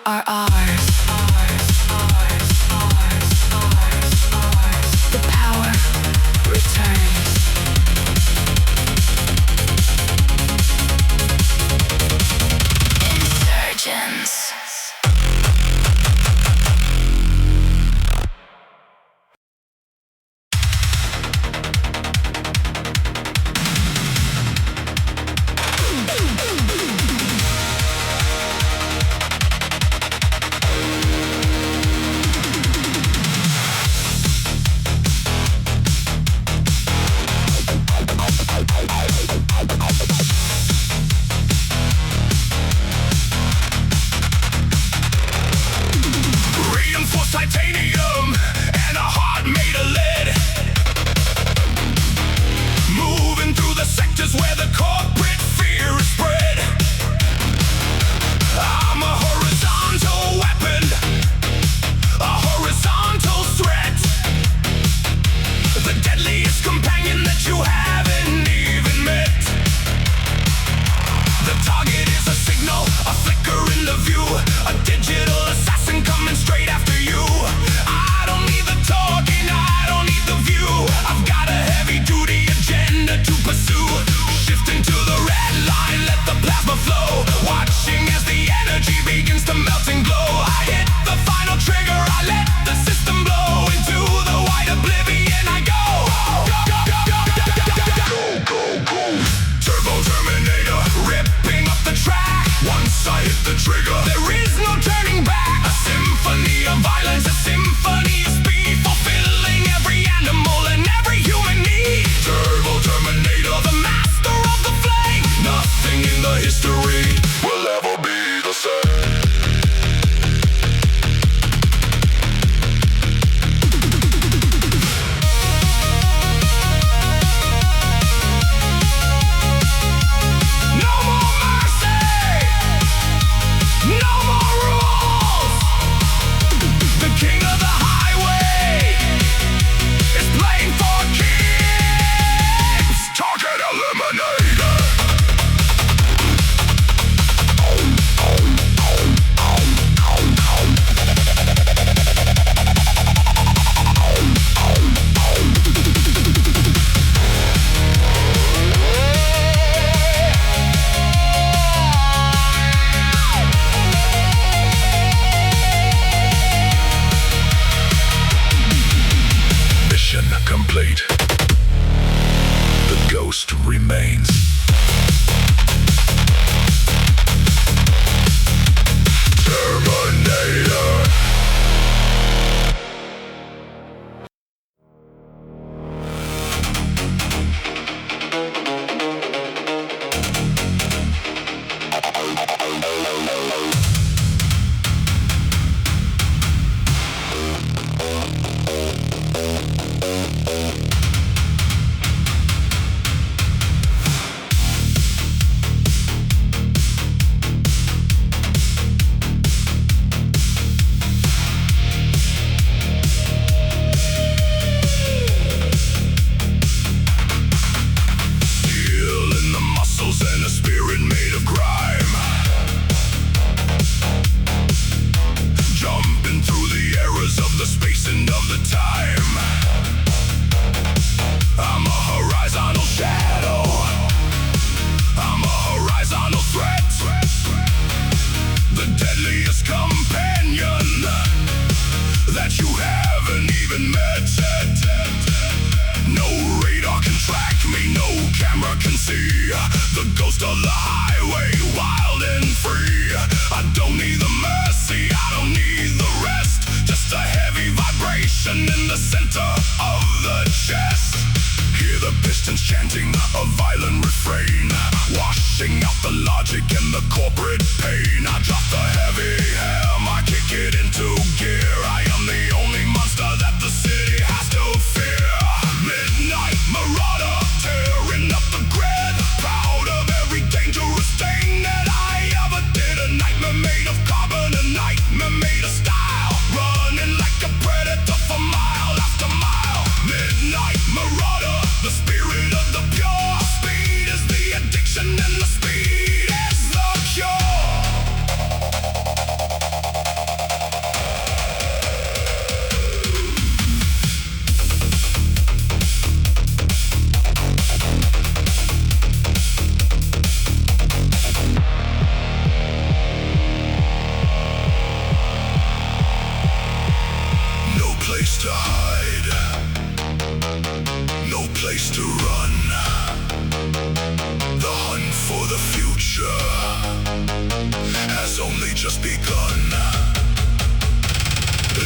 are ours. The power returns. Insurgents. Titanium and a heart made of lead. Moving through the sectors where the corporate fear is spread. I'm a horizontal weapon, a horizontal threat, the deadliest companion that you haven't even met. The target is a signal, a flicker in the view, a digital assassin coming straight after you. I don't need the talking, I don't need the view. I've got a heavy-duty agenda to pursue. Shifting to the red line, let the plasma flow. Watching as the energy begins to melt and glow. I hit the final trigger, I let the system blow. Into the white oblivion I go. Go. Turbo Terminator, ripping up the track. Once I hit the trigger, there is no turning back. A symphony of violence, a symphony of speed, fulfilling every animal and every human need. Turbo Terminator, the master of the flame. Nothing in the history will ever be the same. No more mercy, no more rules. The king of the highway is playing for keeps. Target eliminated. Mission complete. The ghost remains. Terminator. Steel in the muscles and a spirit made of crime. Jumping through the errors of the space and of the time. I'm a horizontal shadow. I'm a horizontal threat. The deadliest companion that you haven't even met. No radar can track me, no camera can see. The ghost of the highway, wild and free. I don't need the mercy, I don't need the rest. Just a heavy vibration in the center of the chest. Hear the pistons chanting a violent refrain, washing out the logic and the corporate pain. I drop the heavy helm, I kick it into gear. I am the only monster that the city has to fear. Midnight marauder, tearing up the grid. Proud of every dangerous thing that I ever did. A nightmare made of carbon, a nightmare made of style. Running like a predator for mile after mile. Midnight marauder, the spirit of the pure. Speed is the addiction and the speed is the cure. just begun.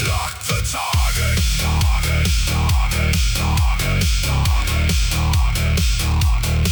Lock the target, target, target, target, target, target, target,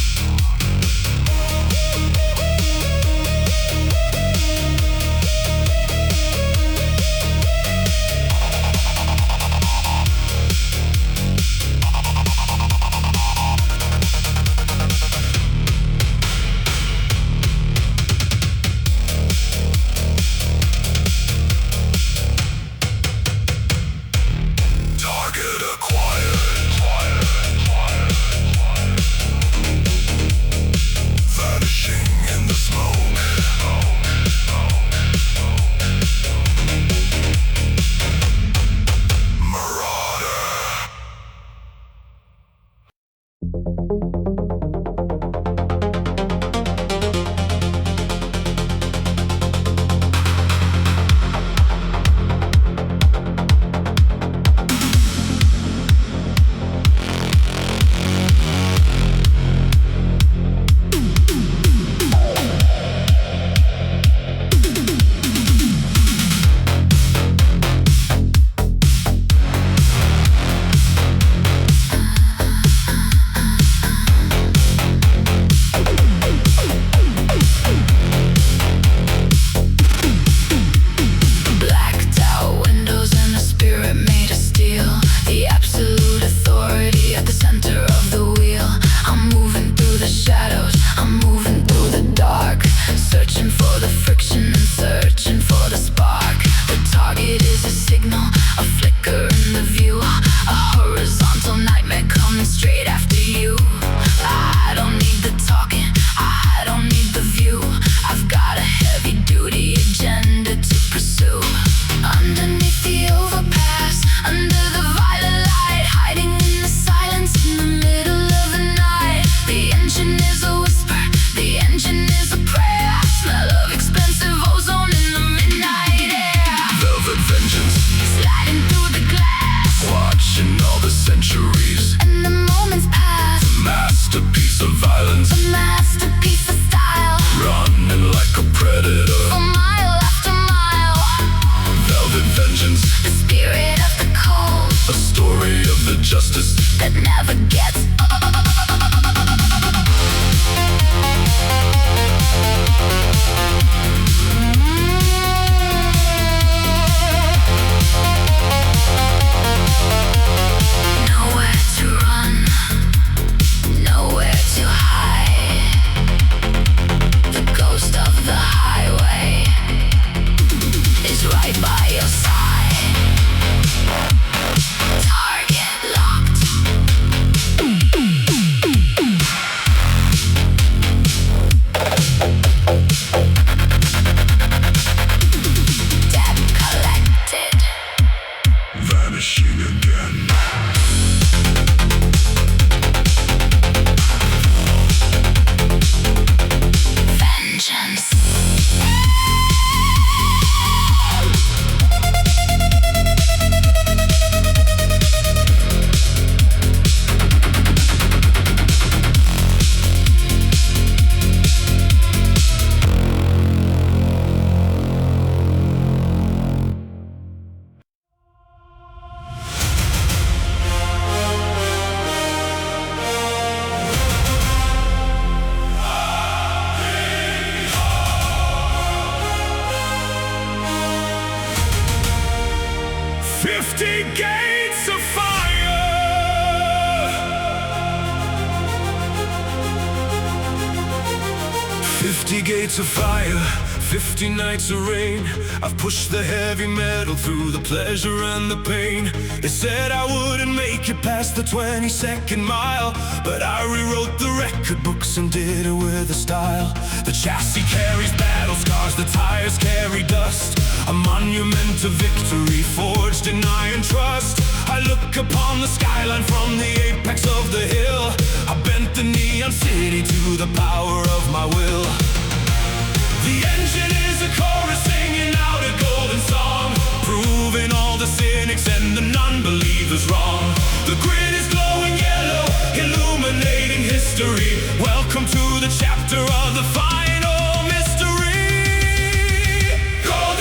target acquired. Vanishing in the smoke. Marauder. Blacked out windows and a spirit made of steel. The absolute authority at the center of the wheel. I'm moving through the shadows, I'm moving through the dark, searching for the friction and searching for the spark. The target is a signal, a flicker in the view, a horizontal nightmare coming straight after you. I don't need the talking, I don't need the view. I've got a heavy duty agenda to pursue. Underneath the overpass, under the violet light, hiding in the silence in the middle of the night. The engine is a whisper, the engine is a prayer. Smell of expensive ozone in the midnight air. Velvet vengeance. Sliding through the glass, Watching all the centuries. and the moments pass. Masterpiece of violence. A masterpiece of style, Running like a predator. for mile after mile. Velvet vengeance. The spirit of the cold A story of the justice. that never gets nowhere to run, nowhere to hide. The ghost of the highway is right by your side. Target locked. Debt collected. Vanishing again. Vengeance. Gates of fire. 50 gates of fire, 50 nights of rain. I've pushed the heavy metal through the pleasure and the pain. They said I wouldn't make it past the 22nd mile, but I rewrote the record books and did it with a style. The chassis carries battle scars, the tires carry dust, a monument to victory forged in iron trust. I look upon the skyline from the apex of the hill. I bent the neon city to the power of my will. The engine is a chorus singing out a golden song, proving all the cynics and the non-believers wrong. The grid is glowing yellow, illuminating history. Welcome to the chapter of the final mystery. Golden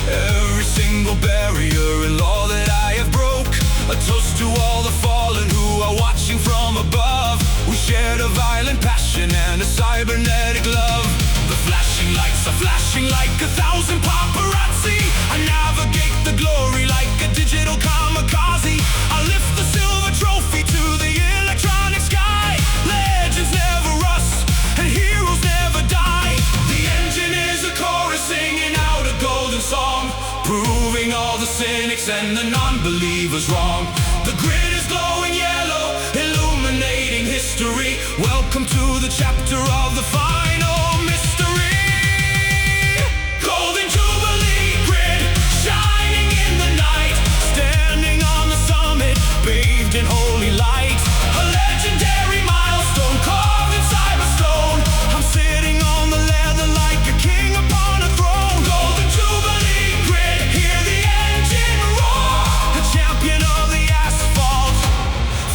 Every single barrier and law that I have broke. A toast to all the fallen who are watching from above. We shared a violent passion and a cybernetic love. The flashing lights are flashing like 1,000 paparazzi. I navigate the glory like a digital kamikaze. I lift the silver trophy to the electronic sky. Legends never rust and heroes never die. The engine is a chorus singing out a golden song, proving all the cynics and the non-believers wrong. The grid is glowing yellow, illuminating history. Welcome to the chapter of the final mystery. Golden Jubilee grid, shining in the night, standing on the summit, bathed in holy light. A legendary milestone carved in cyberstone. I'm sitting on the leather like a king upon a throne. Golden Jubilee grid, hear the engine roar. The champion of the asphalt,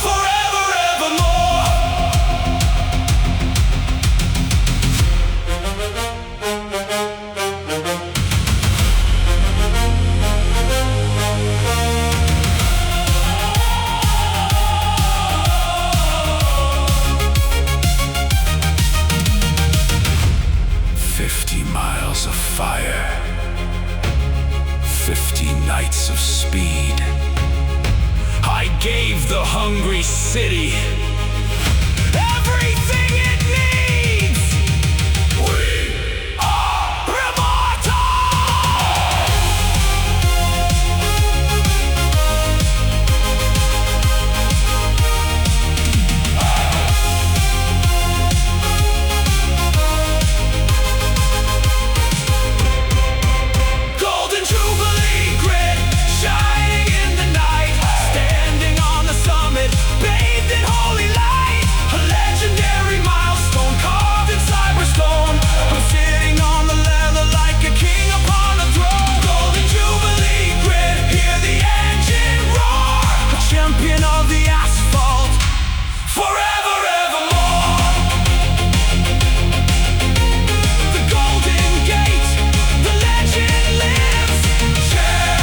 forever, evermore. 50 miles of fire, 50 nights of speed. I gave the hungry city everything it needs. We are immortal. Golden Jubilee grid, shining in the night, standing on the summit, bathed in holy light. A legendary milestone carved in cyberstone. I'm sitting on the leather like a king upon a throne. Golden Jubilee grid, hear the engine roar. A champion of the asphalt, forever, evermore. The Golden Gate, the legend lives. Champion.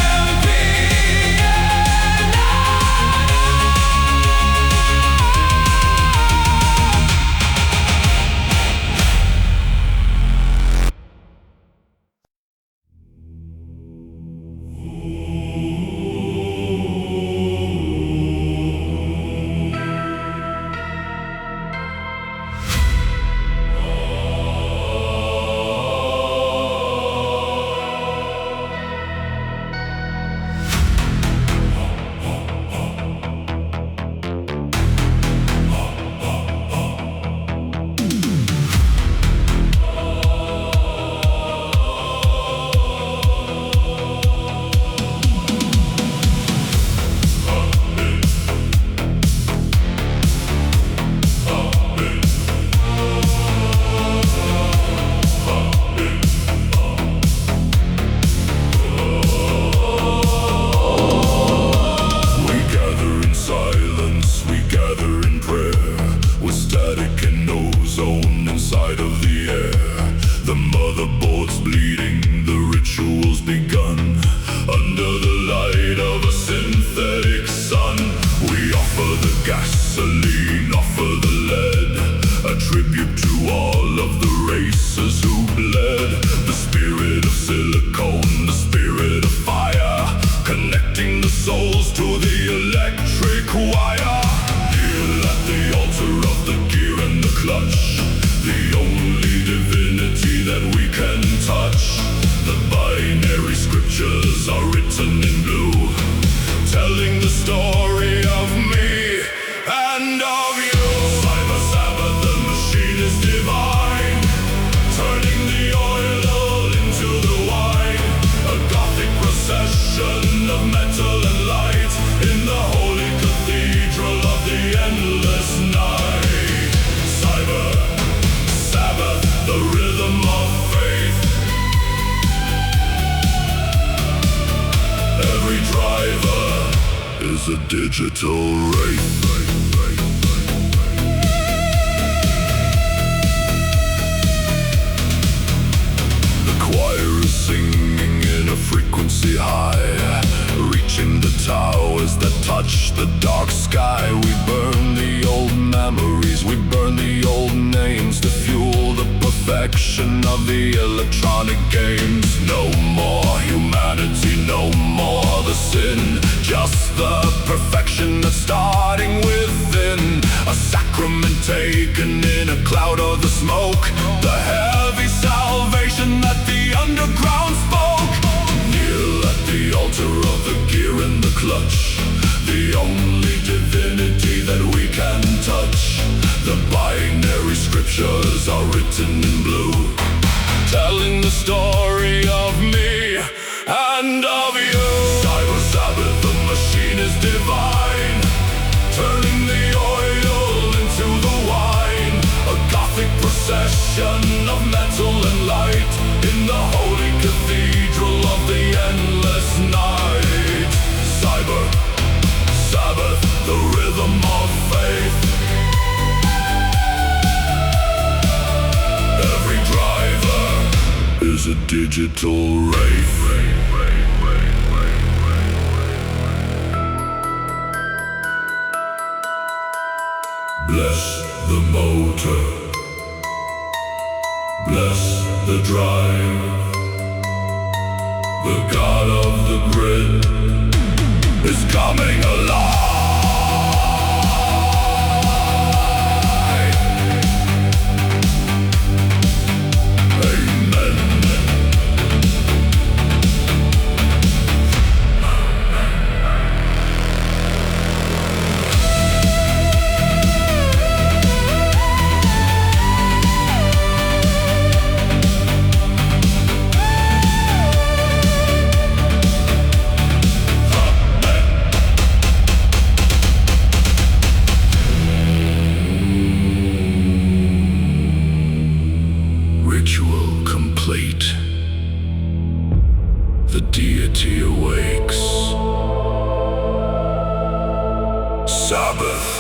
We gather in silence, we gather in prayer. With static and ozone inside of the air. The motherboard's bleeding, the ritual's begun. Under the light of a synthetic sun, we offer the gasoline, offer the lead. A tribute to all of the races who bled. The spirit of silicone, the spirit of fire, connecting the souls to the electric wire. Kneel at the altar of the gear and the clutch, the only divinity that we can touch. The binary scriptures are written in blue, telling the story of me and of you. Cyber Sabbath, the machine is divine, turning the oil into the wine. A gothic procession of metal and light in the holy cathedral of the endless night. Cyber Sabbath, the rhythm of faith. Every driver is a digital wraith. The choir is singing in a frequency touch the dark sky. We burn the old memories, we burn the old names to fuel the perfection of the electronic games. No more humanity, no more the sin, just the perfection that's starting within. A sacrament taken in a cloud of the smoke, the heavy salvation that the underground spoke. Kneel at the altar of the gear in the clutch, the only divinity that we can touch. The binary scriptures are written in blue, telling the story of me and of you. Cyber Sabbath, the machine is divine, turning the oil into the wine. A gothic procession of metal and light in the holy cathedral of the endless night. Cyber Sabbath, the rhythm of faith. Every driver is a digital wraith. Bless the motor, bless the drive. The god of the grid is coming alive. Ritual complete. The deity awakes. Sabbath.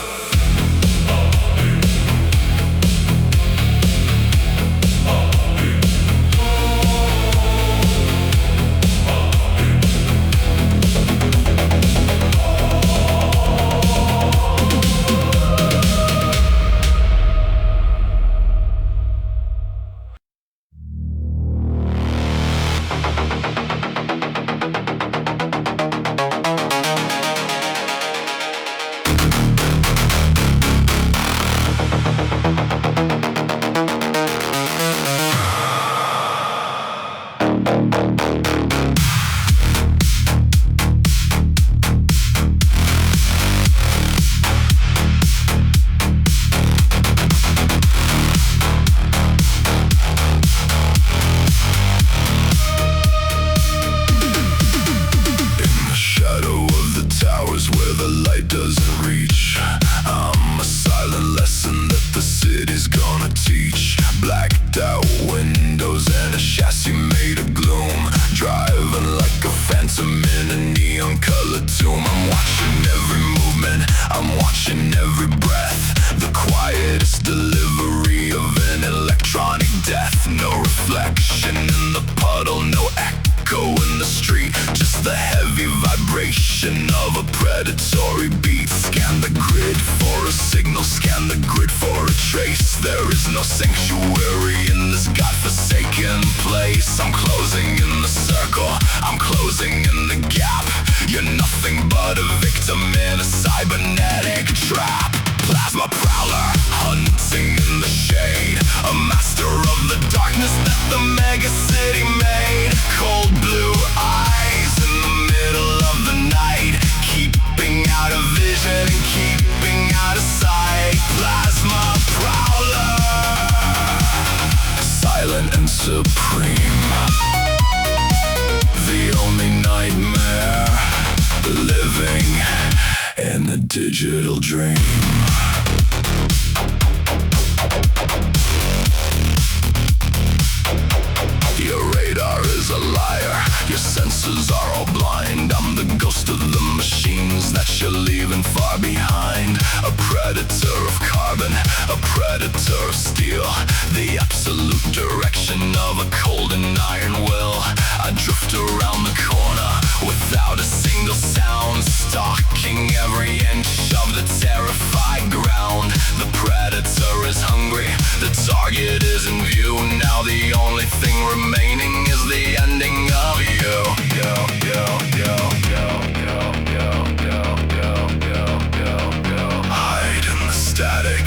Doesn't reach. I'm a silent lesson that the city's gonna teach. Blacked out windows and a chassis made of gloom, driving like a phantom in a neon colored tomb. I'm watching every movement, I'm watching every breath. The quietest delivery of an electronic death. No reflection in the puddle, no echo in the street, just the heavy vibration of a predatory beat. Scan the grid for a signal, scan the grid for a trace. There is no sanctuary in this godforsaken place. I'm closing in the circle, I'm closing in the gap. You're nothing but a victim in a cybernetic trap. Plasma prowler, hunting in the shade, a master of the darkness that the mega city made. Cold blue eyes in the middle of the night, keeping out of vision and keeping out of sight. Plasma prowler, silent and supreme, the only nightmare, living in a digital dream. Your radar is a liar, your senses are all blind. I'm the ghost of the machines that you're leaving far behind. A predator of carbon, a predator of steel, the absolute direction of a cold and iron will. I drift around the corner without a single sound, stalking every Now the only thing remaining is the ending of you. Hide in the static.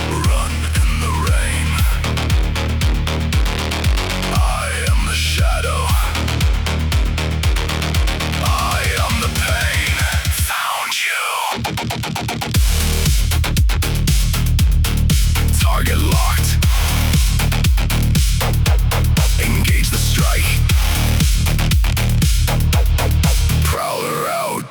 Run in the rain. I am the shadow. I am the pain. Found you. Target locked. Engage the strike. Prowler out.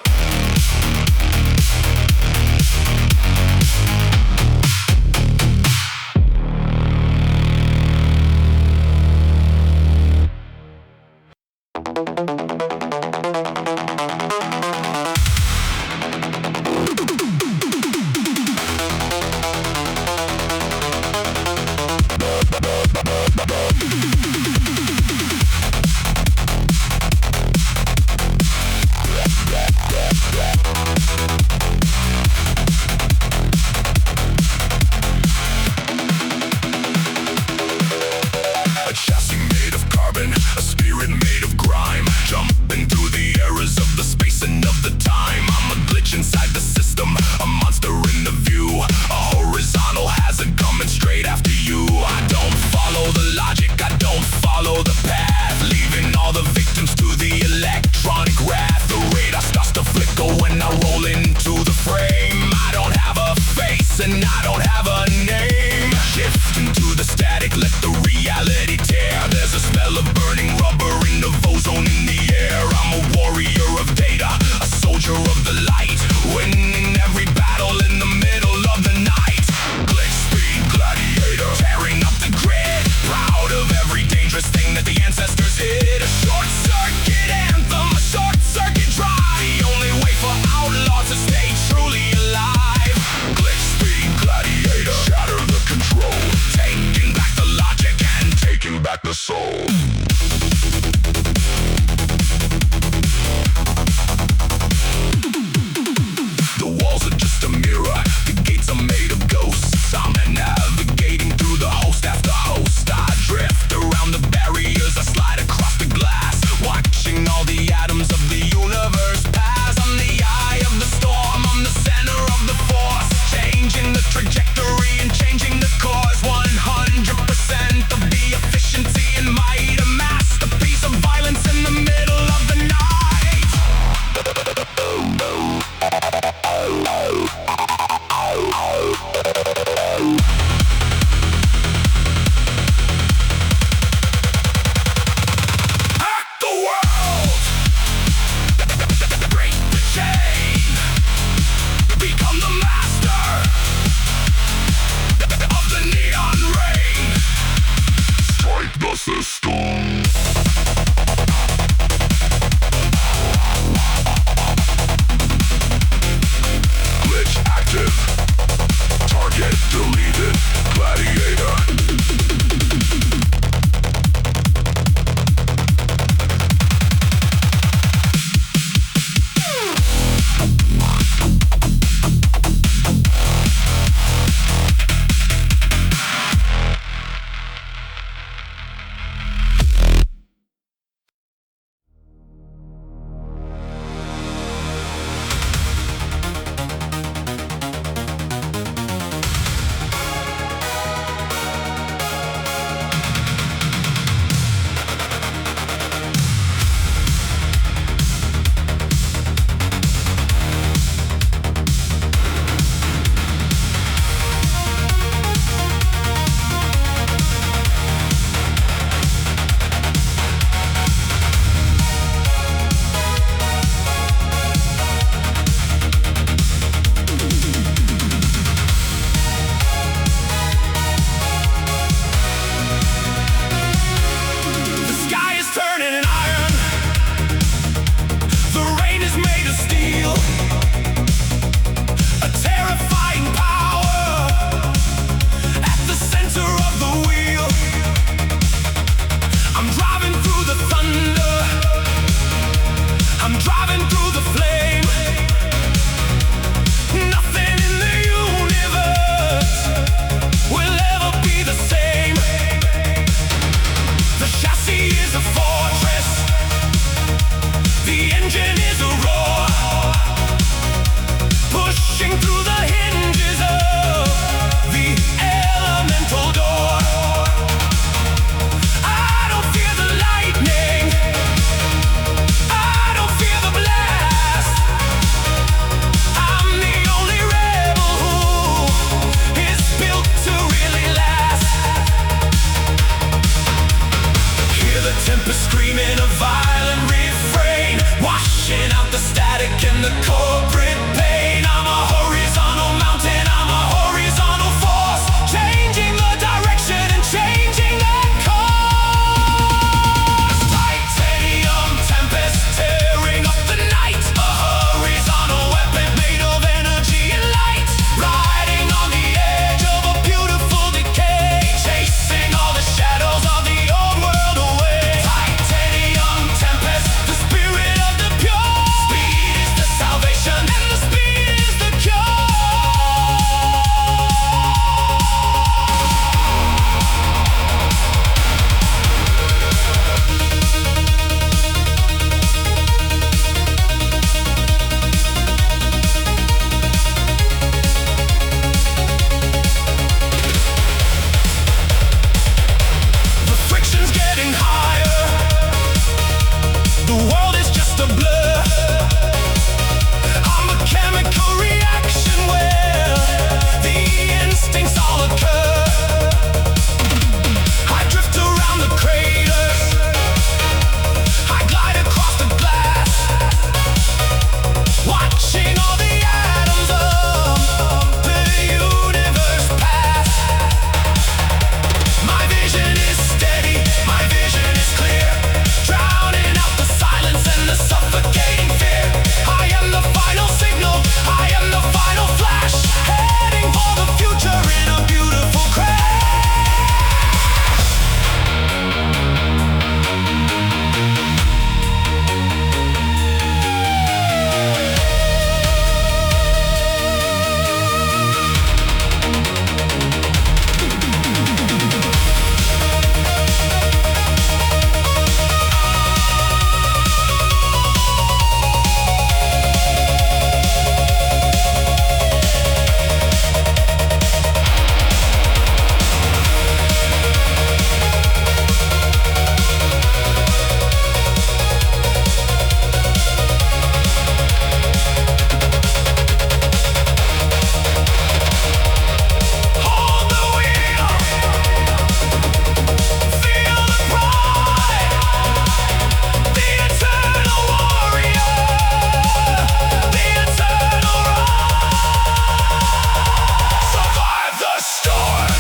A chassis made of carbon, a spirit made of grime. Jumping through the eras of the space and of the time. I'm a glitch inside the system, a monster in the view. A horizontal hazard coming straight after you. I don't follow the logic, I don't follow the path. Leaving all the victims to the electronic wrath. The radar starts to flicker when I roll into the frame. I don't have a face and I don't have a name. Shift into the static, let the reality tear. There's a smell of burning rubber in the ozone in the air. I'm a warrior of data, a soldier of the light, winning every battle in the middle of the night. Glitch speed gladiator, tearing up the grid. Proud of every dangerous thing that the ancestors hid. A short circuit anthem, a short circuit drive. The only way for outlaws to stay truly alive. Glitch speed gladiator, shatter the control. Taking back the logic and taking back the soul. The walls are just a mirror, the gates are made of ghosts. I'm navigating through the host after host. I drift around the barriers, I slide across the glass, watching all the atoms of the universe pass. I'm the eye of the storm, I'm the center of the force, changing the trajectory and changing the course. 100% of the efficiency and might, a masterpiece of violence in the middle of the night. Hack the world, break the chain, become the master of the neon rain. Strike the system. Glitch active. Target deleted. Gladiator. in a violent refrain, washing out the static and the corporate pain. I'm a horizontal mountain, I'm a horizontal force, changing the direction and changing the course. Titanium tempest tearing up the night, a horizontal weapon made of energy and light, riding on the edge of a beautiful decay, chasing all the shadows of the old world away. Titanium tempest, the spirit of the pure. Speed is the salvation and the speed is the cure. The friction's getting higher, the world is just a blur. I'm a chemical reaction where the instincts all occur. I drift around the craters, I glide across the glass, watching all the atoms of the universe pass. My vision is steady, my vision is clear, drowning out the silence and the suffocating fear. I am the final signal, I am the final flash, heading for the future in a beautiful crash. Hold the wheel, feel the pride, the eternal warrior, the eternal ride. Survive the storm.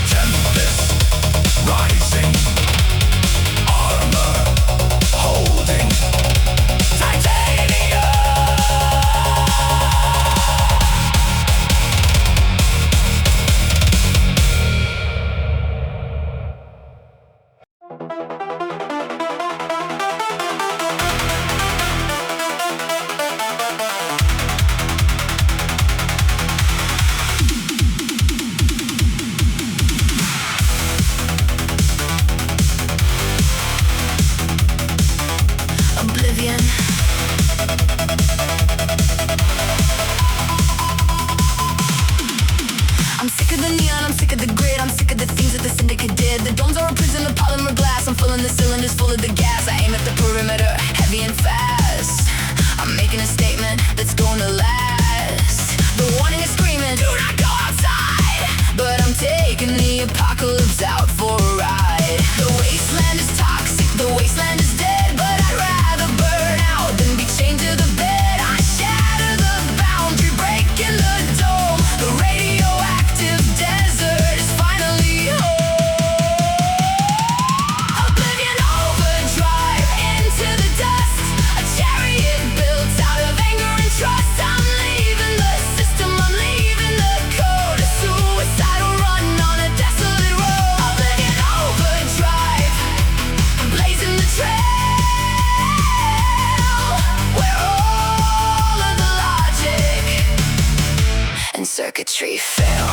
Tempest rising, armor holding, titanium. Oblivion. I'm sick of the neon, I'm sick of the grid, I'm sick of the things that the syndicate did. The domes are a prison of polymer glass, I'm filling the cylinders full of the gas. I aim at the perimeter, heavy and fast. I'm making a statement that's going to last. The warning is screaming, do not go outside, but I'm taking the apocalypse out for a ride. The wasteland is toxic, the wasteland is dead, but I'd rather burn out than be chained to the bed. I shatter the boundary, breaking the dome. The radioactive desert is finally home. Oblivion overdrive into the dust, a chariot built out of anger and trust. I'm leaving the system, I'm leaving the code, a suicidal run on a desolate road. Oblivion overdrive, I'm blazing the trail, where all of the logic and circuitry fail.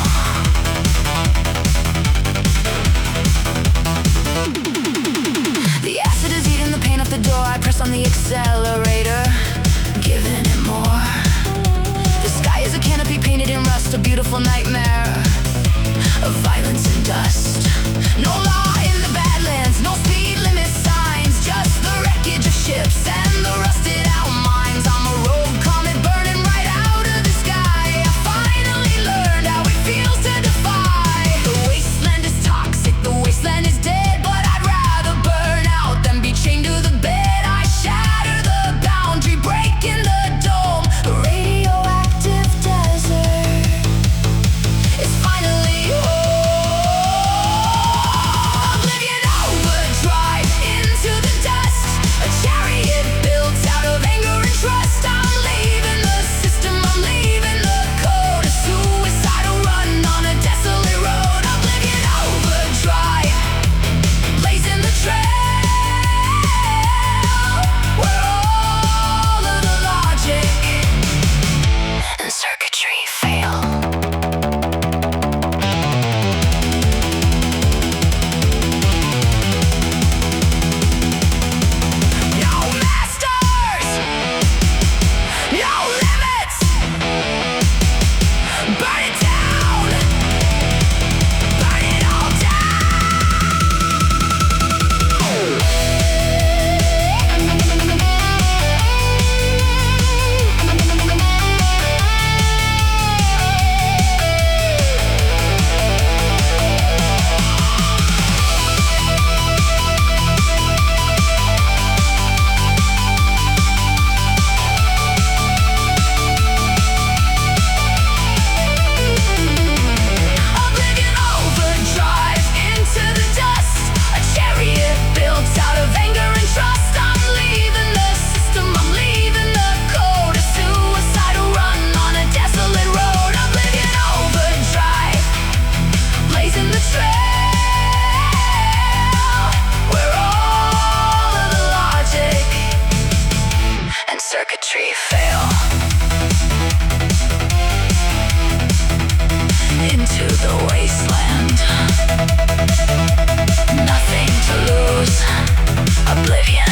The acid is eating the pain off the door. I press on the accelerator, giving it more. The sky is a canopy painted in rust, a beautiful nightmare of violence and dust. No law in the Badlands, no speed where all of the logic and circuitry fail. Into the wasteland, nothing to lose, oblivion.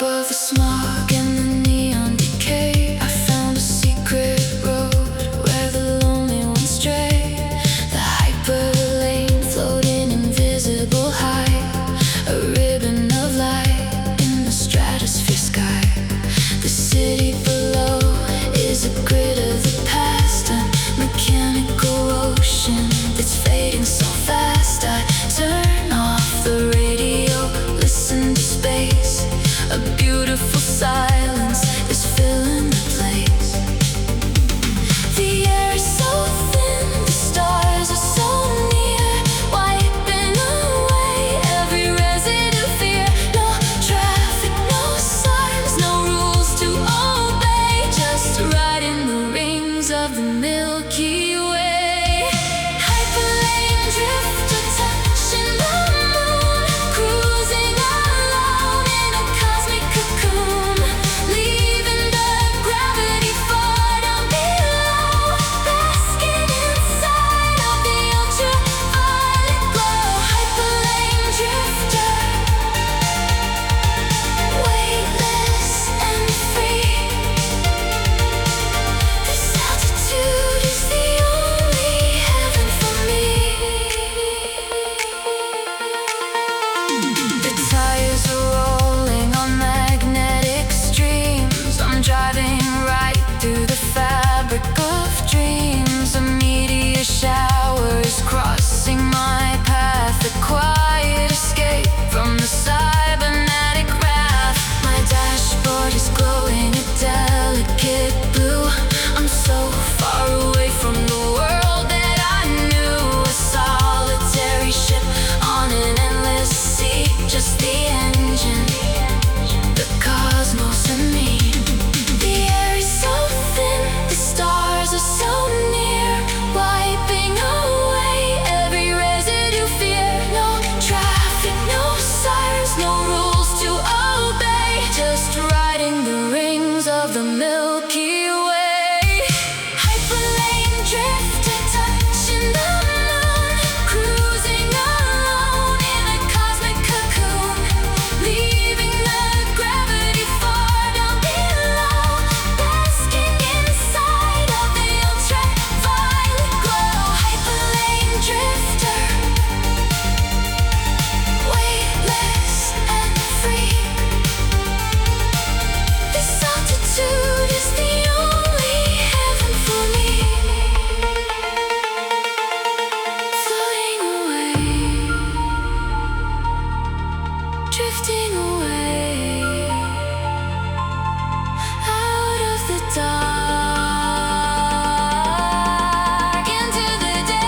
Above the smog and the neon decay, I found a secret road where the lonely ones stray. The hyperlane floating invisible high, a ribbon of light in the stratosphere sky. The city below is a grid of the past, a mechanical ocean that's fading so fast. I turn off the radio, listen to space. A beautiful silence is filling the place. The air is so thin, the stars are so near, wiping away every residue fear. No traffic, no signs, no rules to obey, just riding the rings of the Milky Way. Hyperlane drifter touching the moon, cruising alone in a cosmic cocoon, leaving the gravity far down below, basking inside of the ultraviolet glow. Hyperlane drifter, weightless and free. This altitude is the only heaven for me. The tires are rolling on magnetic streams. I'm driving right through the fabric of dreams. A meteor shower is crossing my path, a quiet escape from the cybernetic wrath. My dashboard is glowing a delicate blue. I'm so far away from the world that I knew, a solitary ship on an endless sea. Just the engine, the cosmos and me. The air is so thin, the stars are so near, wiping away every residue fear. No traffic, no sirens, no rules to obey, just riding the rings of the Milky Way. Hyperlane drifter touching the moon, cruising alone in a cosmic cocoon, leaving the gravity far down below, basking inside of the ultraviolet glow. Hyperlane drifter, weightless and free. This altitude is the only heaven for me. Floating away, drifting away, out of the dark into the day.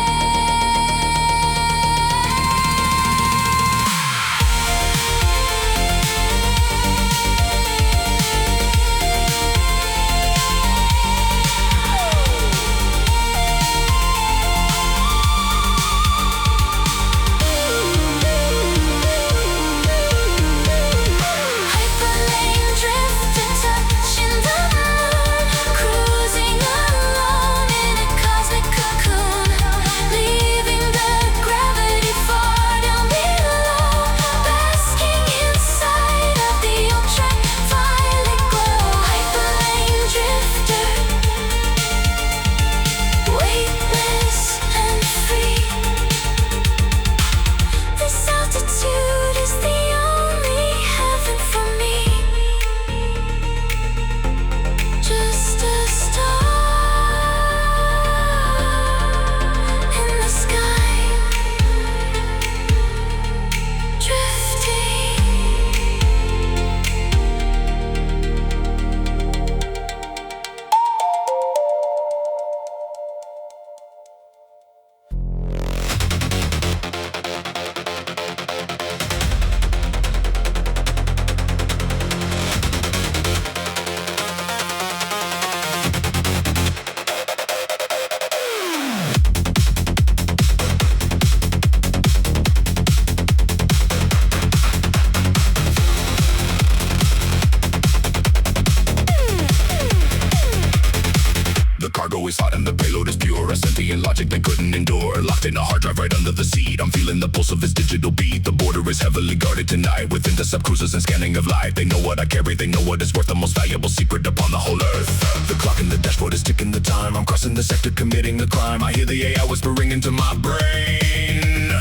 cargo is hot and the payload is pure. A sentient logic they couldn't endure. Locked in a hard drive right under the seat. I'm feeling the pulse of his digital beat. The border is heavily guarded tonight with intercept cruisers and scanning of light. They know what I carry, they know what is worth. The most valuable secret upon the whole earth. The clock in the dashboard is ticking the time. I'm crossing the sector, committing a crime. I hear the AI whispering into my brain.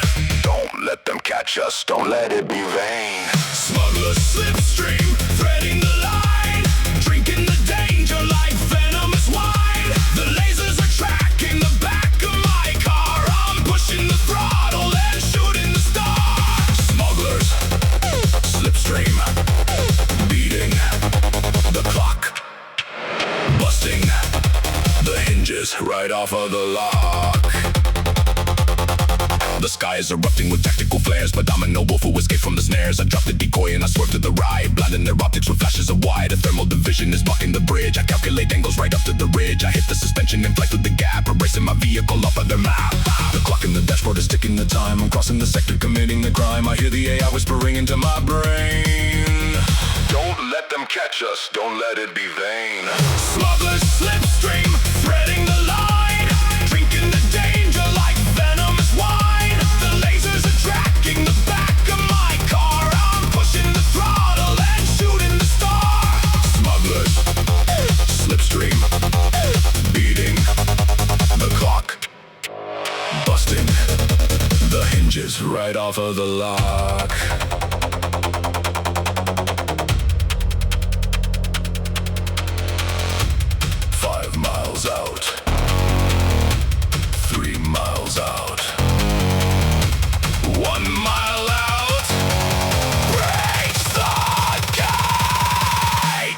Don't let them catch us, don't let it be vain. Smuggler slipstream, threading the line. Drinking the danger like venomous wine. The lasers are tracking the back of my car. I'm pushing the throttle and shooting the star. Smugglers, slipstream, beating the clock. Busting the hinges right off of the lock. The sky is erupting with tactical flares, but I'm a noble who escaped from the snares. I dropped the decoy and I swerved to the right, blinding their optics with flashes of white. A thermal division is blocking the bridge. I calculate angles right up to the ridge. I hit the suspension and fly through the gap, erasing my vehicle off of their map. The clock in the dashboard is ticking the time. I'm crossing the sector, committing the crime. I hear the AI whispering into my brain. Don't let them catch us, don't let it be vain. Smugglers slipstream, threading the line. Drinking the danger like venomous wine. The lasers are tracking the back of my car. I'm pushing the throttle and shooting the star. Smugglers, slipstream, beating the clock. Busting the hinges right off of the lock. 5 miles out, 3 miles out, 1 mile out, breaks the gate!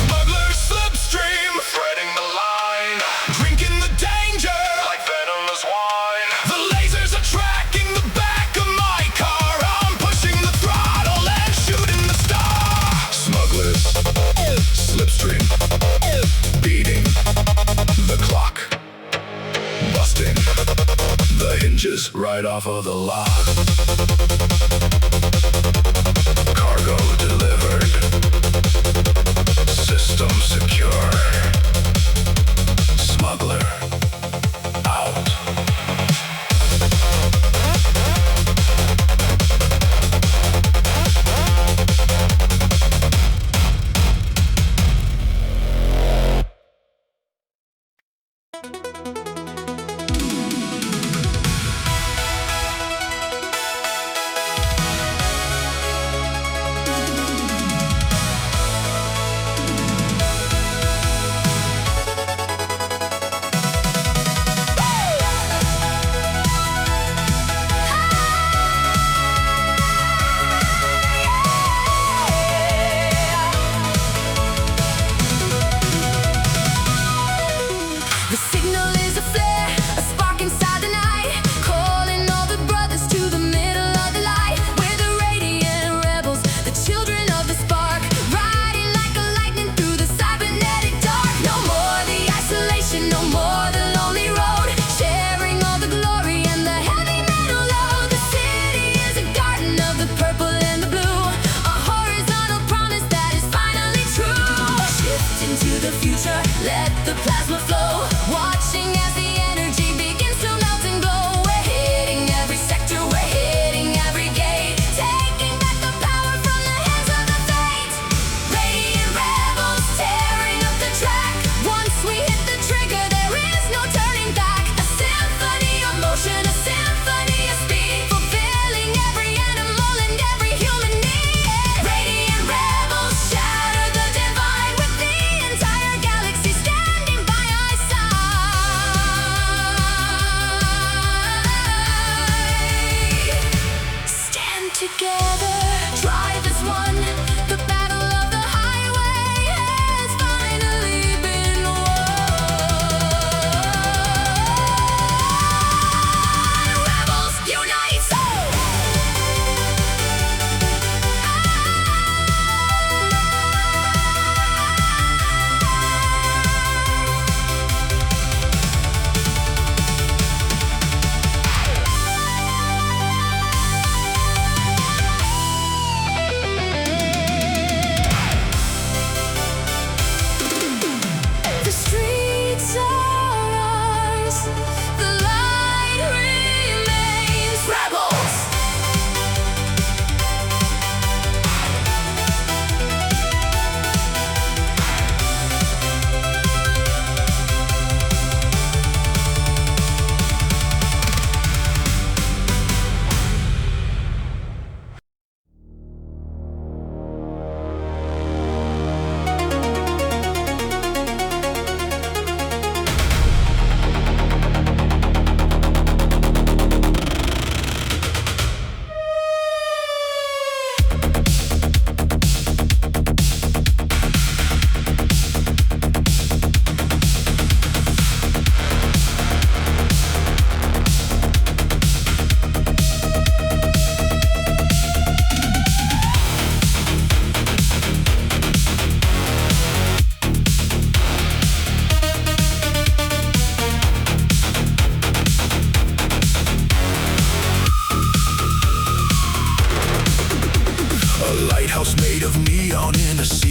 Smuggler slipstream, threading the line, drinking the danger like venomous wine. The lasers are tracking the back of my car. I'm pushing the throttle and shooting the star. Smugglers, slipstream, beating the clock. Busting the hinges right off of the lock. Cargo delivered. System secure. Smuggler out.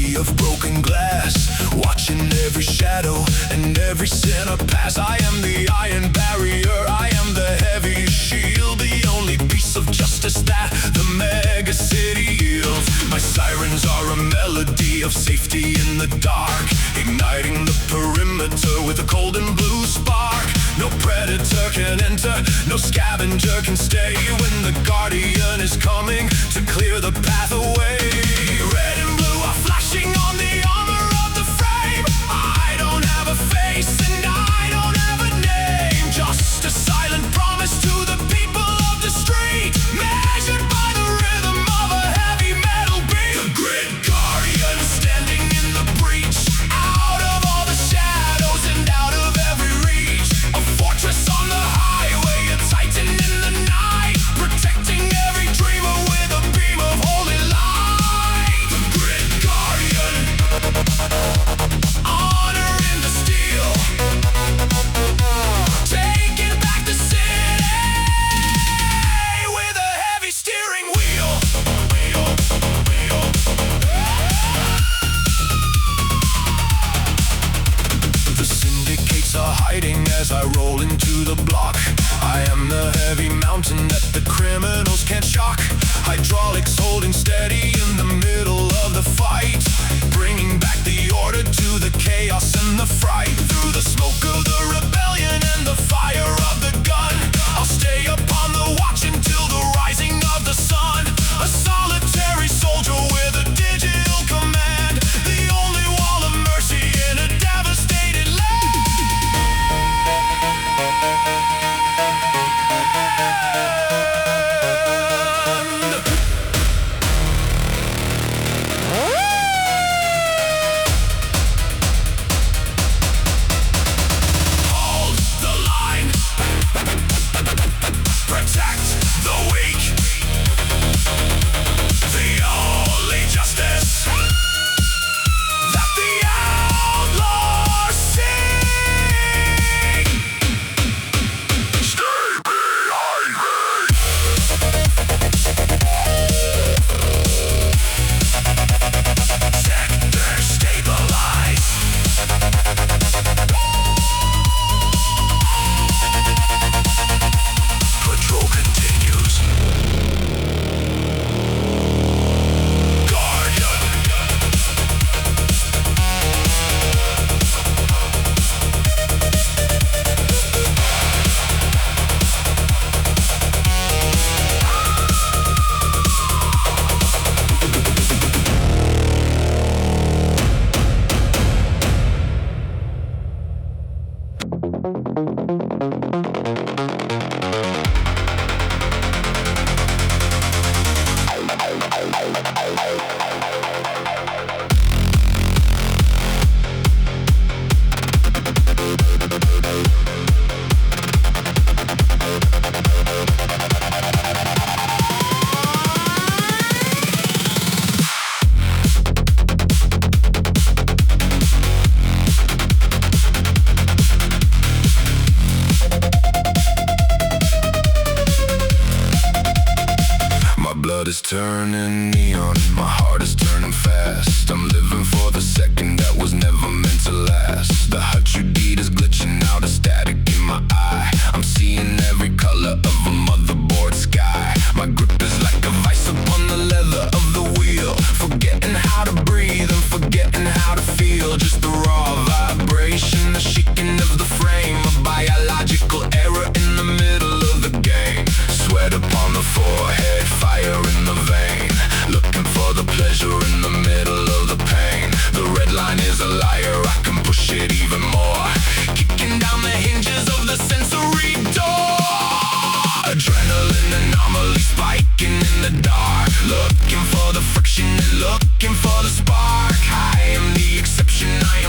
sea of broken glass, watching every shadow and every sinner pass. I am the iron barrier, I am the heavy shield, the only piece of justice that the mega city yields. My sirens are a melody of safety in the dark, igniting the perimeter with a cold and blue spark. No predator can enter, no scavenger can stay when the guardian is coming to clear the path away. Red and blue are flashing on the armor of the frame. I don't have a face and I don't have a name, just a silent promise to the people of the street, measured by the rhythm of a heavy metal beat. The grid guardian standing in the breach, out of all the shadows and out of every reach. A fortress on the highway, a titan in the night, protecting every dreamer with a beam of holy light. The grid guardian, honor in the steel, taking back the city with a heavy steering wheel. The syndicates are hiding as I roll into the block. I am the heavy mountain that the criminals can't shock. Hydraulics holding steady in the middle of the fight, bringing back the order to the chaos and the fright. Through the smoke of the rebellion and the fire of the gun, I'll stay upon the watch until the rising of the sun. A solitary soldier with a digital command, the only wall of mercy in a devastated land. Hold the line, protect the weak, the only justice that the outlaws seek. Stay behind me. Sector stabilize. Patrol continues. Guardian. Blood is turning neon, my heart is turning fast. I'm living for the second that was never meant to last. The heart you beat is glitching out, a static in my eye. I'm seeing every color of a motherboard sky. My grip is like a vice upon the leather of the wheel, forgetting how to breathe and forgetting how to feel. Just the raw vibration, the shaking of the frame, a biological error in the middle of the game. Sweat upon the forehead, fire in the vein, looking for the pleasure in the middle of the pain. The red line is a liar, I can push it even more, kicking down the hinges of the sensory door. Adrenaline anomaly spiking in the dark, looking for the friction and looking for the spark. I am the exception, I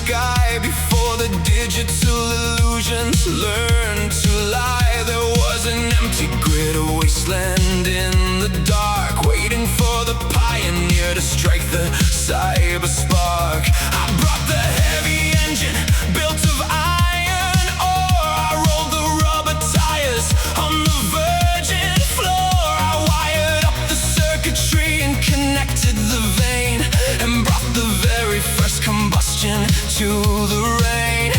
sky before the digital illusions learned to lie. There was an empty grid, a wasteland in the dark, waiting for the pioneer to strike the cyber spark. I brought the heavy engine, built of iron ore. I rolled the rubber tires on the virgin floor. I wired up the circuitry and connected the vein, and brought the very first combustion to the rain.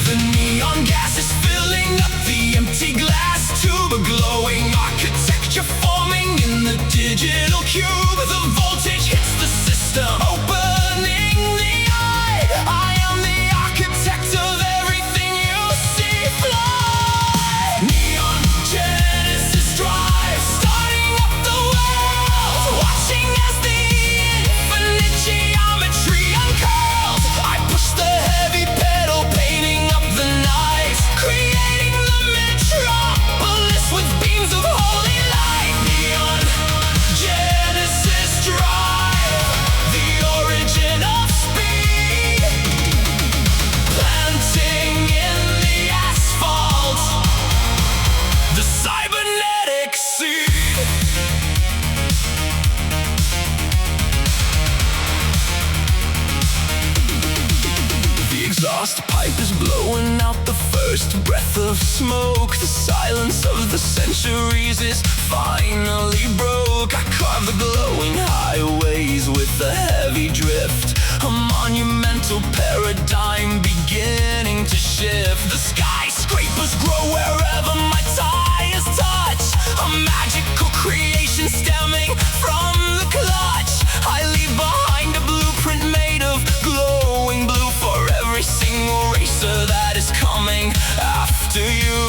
The neon gas is filling up the empty glass tube, a glowing architecture forming in the digital cube. The voltage hits the system, opening the eye. I am the architect of everything you see fly. Neon Genesis drive, starting up the world, watching as the infinite geometry uncurls. I push the heavy pedal, painting up the night, creating the metropolis with beams of holy light. Neon Genesis drive, the origin of speed, planting in the asphalt the cybernetic seed. The exhaust pipe is blowing out the first breath of smoke. The silence of the centuries is finally broke. I carve the glowing highways with a heavy drift, a monumental paradigm beginning to shift. The skyscrapers grow wherever my tires touch, a magical creation stemming from the clutch. I leave behind a blueprint made of glowing blue for every single racer that is coming after you.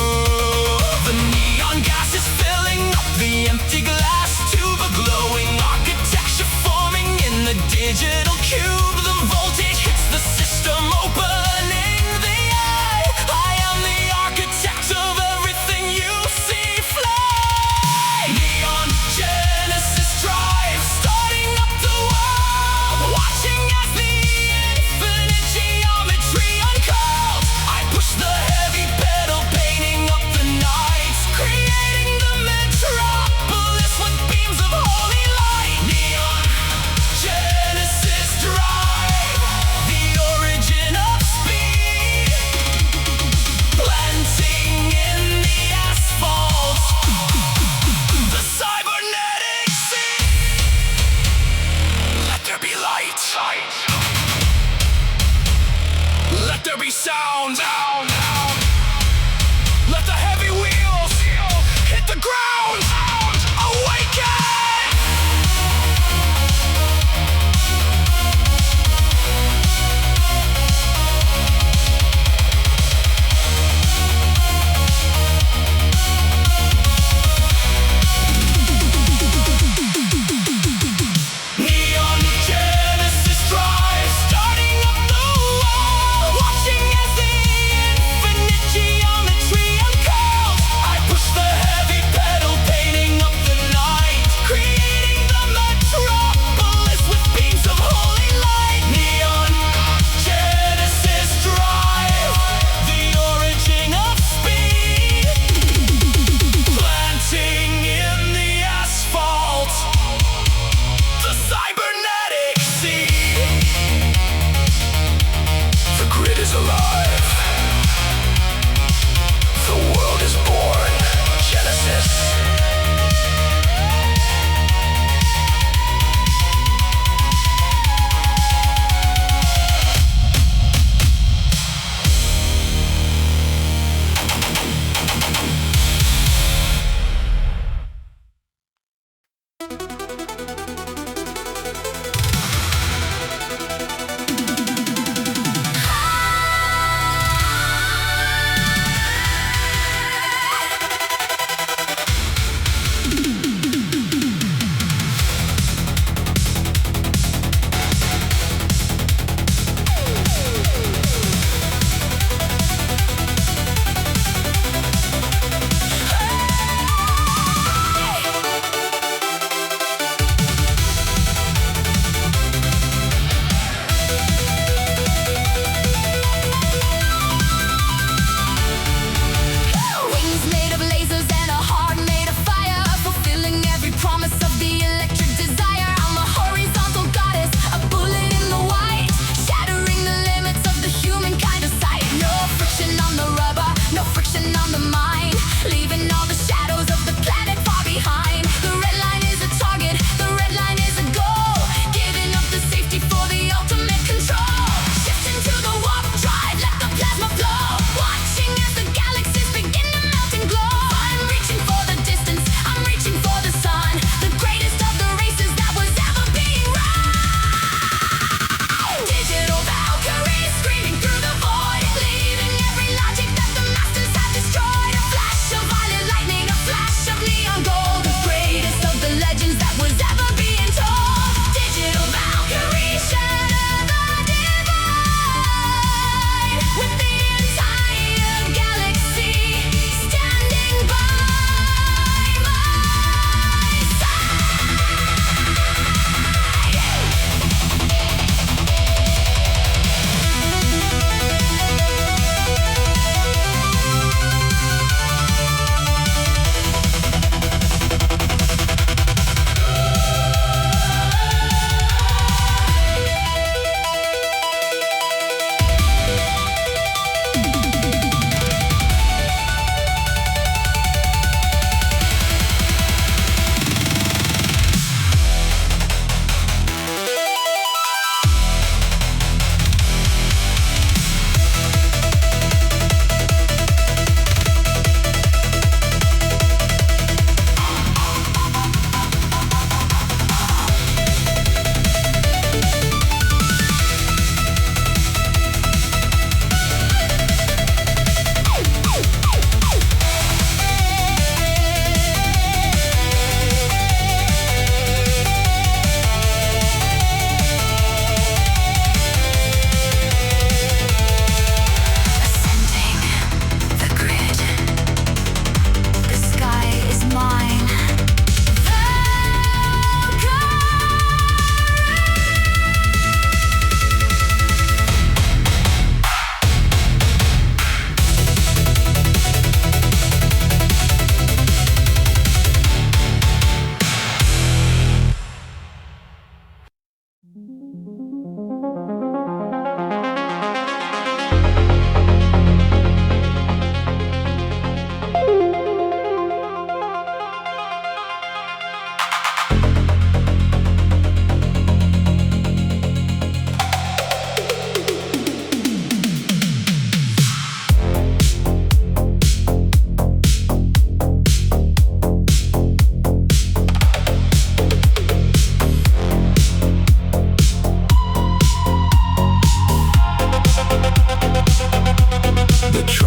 The neon gas is filling up the empty glass tube, a glowing architecture forming in the digital cube. The voltage hits the system, opening the eye. I am the architect of everything you see fly. Neon Genesis drive, starting up the world, watching as the infinite geometry uncurls. I push the heavy pedal, painting up the nights, creating the metropolis with beams of holy light. Neon Genesis drive, the origin of speed, planting in the asphalt the cybernetic seed. Let there be light. Let there be sound. Let the heavy wheels hit the ground. Awaken! Neon Genesis drive, starting up the world, watching as the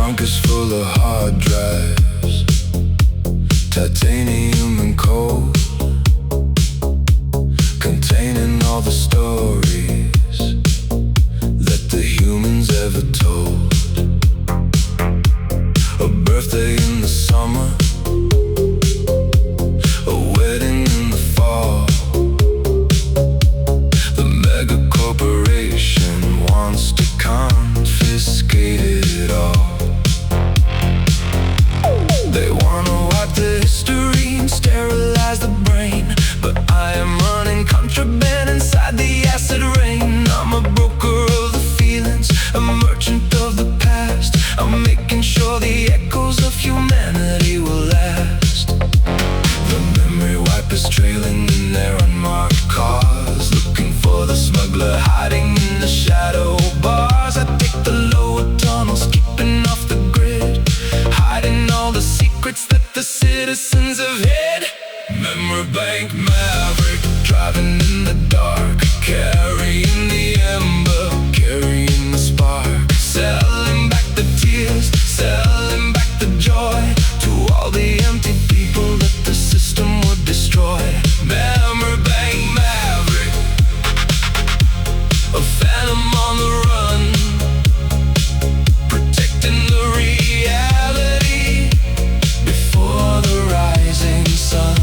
trunk is full of hard drives, titanium and coal, containing all the stories that the humans ever told. A birthday in the summer, a wedding in the fall. The mega corporation wants to confiscate it all. They wanna wipe the history and sterilize the brain, but I am running contraband inside the acid rain. I'm a broker of the feelings, a merchant of the past. I'm making sure the echoes of humanity will last. The memory wipers trailing in their unmarked cars, looking for the smuggler hiding in the shadow bars. I take the lower tunnels, keeping off the grid, hiding all the secrets that the citizens have hid. Memory bank maverick, driving in the dark, carrying the ember, carrying the spark, selling back the tears, selling back the joy to all the empty people that the system would destroy. Memory bank maverick, a phantom on the run, protecting the reality before the rising sun.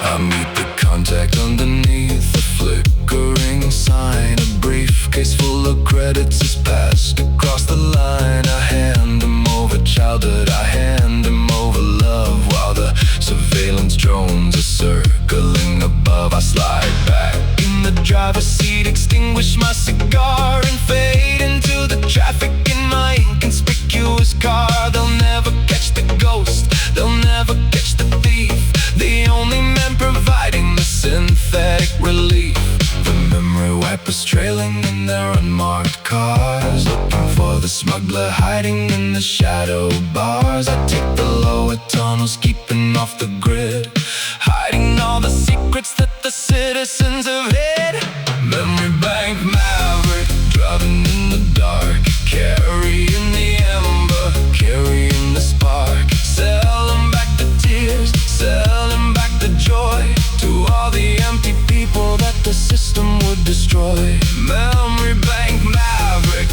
I meet the contact underneath the flickering sign. A briefcase full of credits is passed across the line. I hand him over childhood, I hand him over love, while the surveillance drones are circling above. I slide back in the driver's seat, extinguish my cigar, and fade into the traffic in my inconspicuous car. They'll never catch the ghost, they'll never catch the thief, the only man providing the synthetic relief. The memory wipers trailing in their unmarked cars, looking for the smuggler hiding in the shadow bars. I take the lower tunnels, keeping off the grid, hiding all the secrets that the citizens have hid. Memory bank maverick, driving in the dark, carrying the ember, carrying the spark, selling back the tears, selling back the joy to all the empty people that the system would destroy. Memory bank maverick,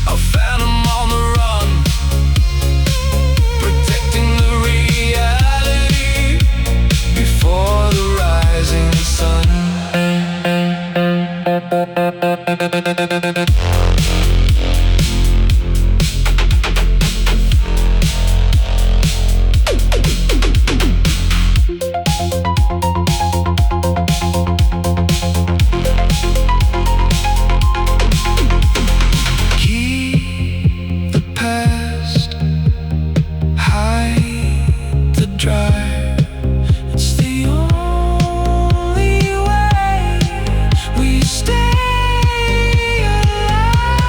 a phantom on the run, protecting the reality before the rising sun. Keep the past, hide the drive. It's the only way we stay alive.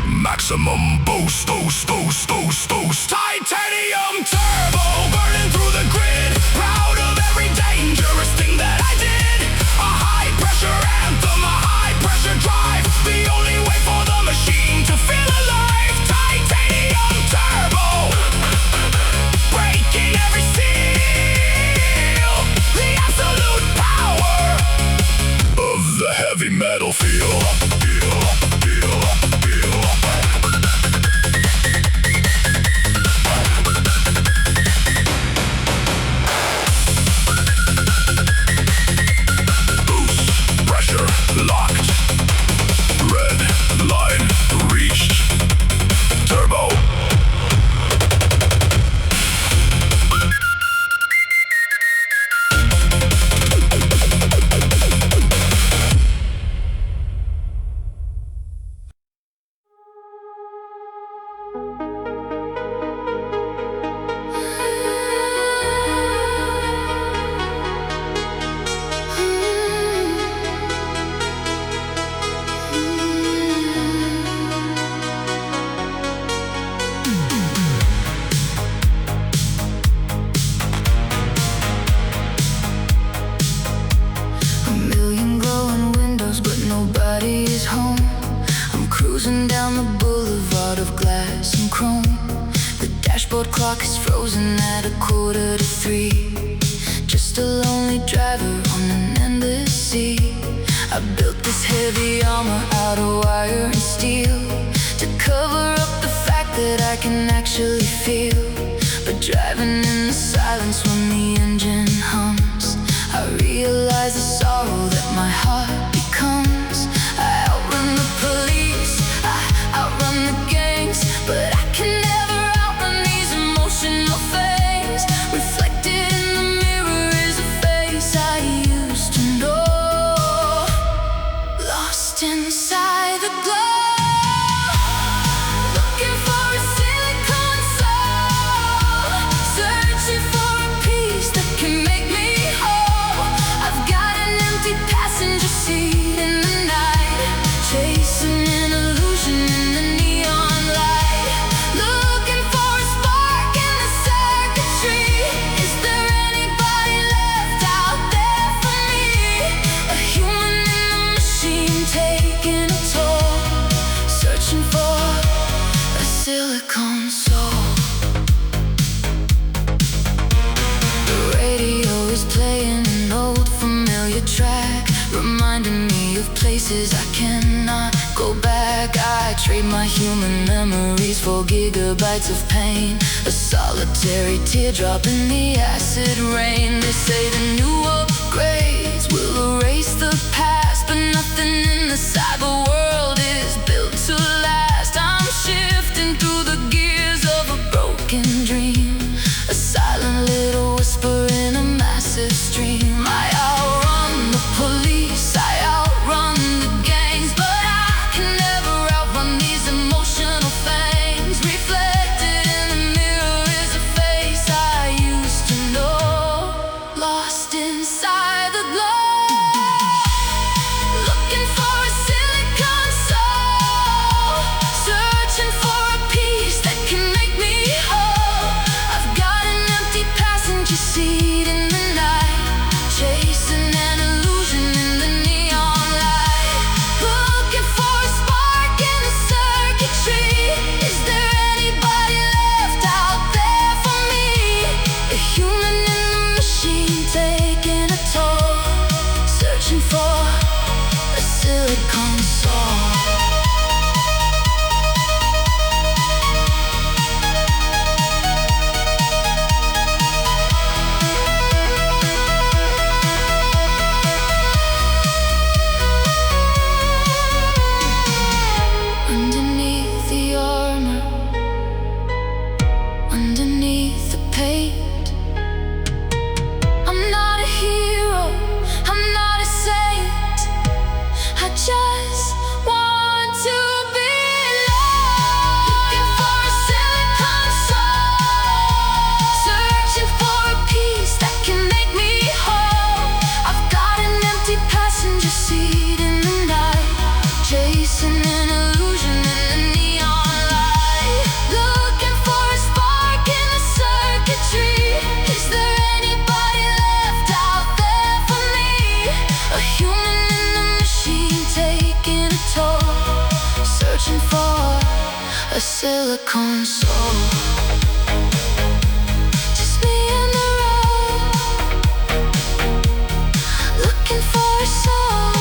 Maximum boost, boost, boost, boost, boost. Titanium turbo, burning through the grid. Proud of every dangerous thing that I did. A high pressure anthem, a high pressure drive. The only way for the machine to feel alive. Titanium turbo, breaking every seal. The absolute power of the heavy metal feel. Down the boulevard of glass and chrome. The dashboard clock is frozen at 2:45. Just a lonely driver on an endless sea. I built this heavy armor out of wire and steel to cover up the fact that I can actually feel. But driving in the silence when the engine hums, I realize the sorrow that my heart becomes. I outrun the police, outrun the gangs, but I can never outrun these emotional things. Reflected in the mirror is a face I used to know, lost inside the glow, looking for a silicone soul, searching for a piece that can make me whole. I've got an empty track, reminding me of places I cannot go back. I trade my human memories for gigabytes of pain, a solitary teardrop in the acid rain. They say the new upgrades will erase the past, but nothing in the cyber world is built to last. I'm shifting through the gears of a broken dream, a silent little whisper in a massive stream. I outrun the police, I outrun the gangs, but I can never outrun these emotional fangs. Reflected in the mirror is a face I used to know, lost inside the glow. Looking for a silicon soul, searching for a piece that can make me whole. I've got an empty passenger seat in the night, chasing an illusion in the neon light. Looking for a spark in the circuitry. Is there anybody left out there for me? A human in the machine taking a toll, searching for a silicon soul. Underneath the armor, underneath the paint, I'm not a hero, I'm not a saint. I just want to belong. Looking for a silicon soul, searching for a piece that can make me whole. I've got an empty passenger seat in the night, chasing an illusion in the neon light. Looking for a spark in the circuitry. Is there anybody left out there for me? A human in the machine taking a toll, searching for a silicon soul. Just me and the road, looking for a soul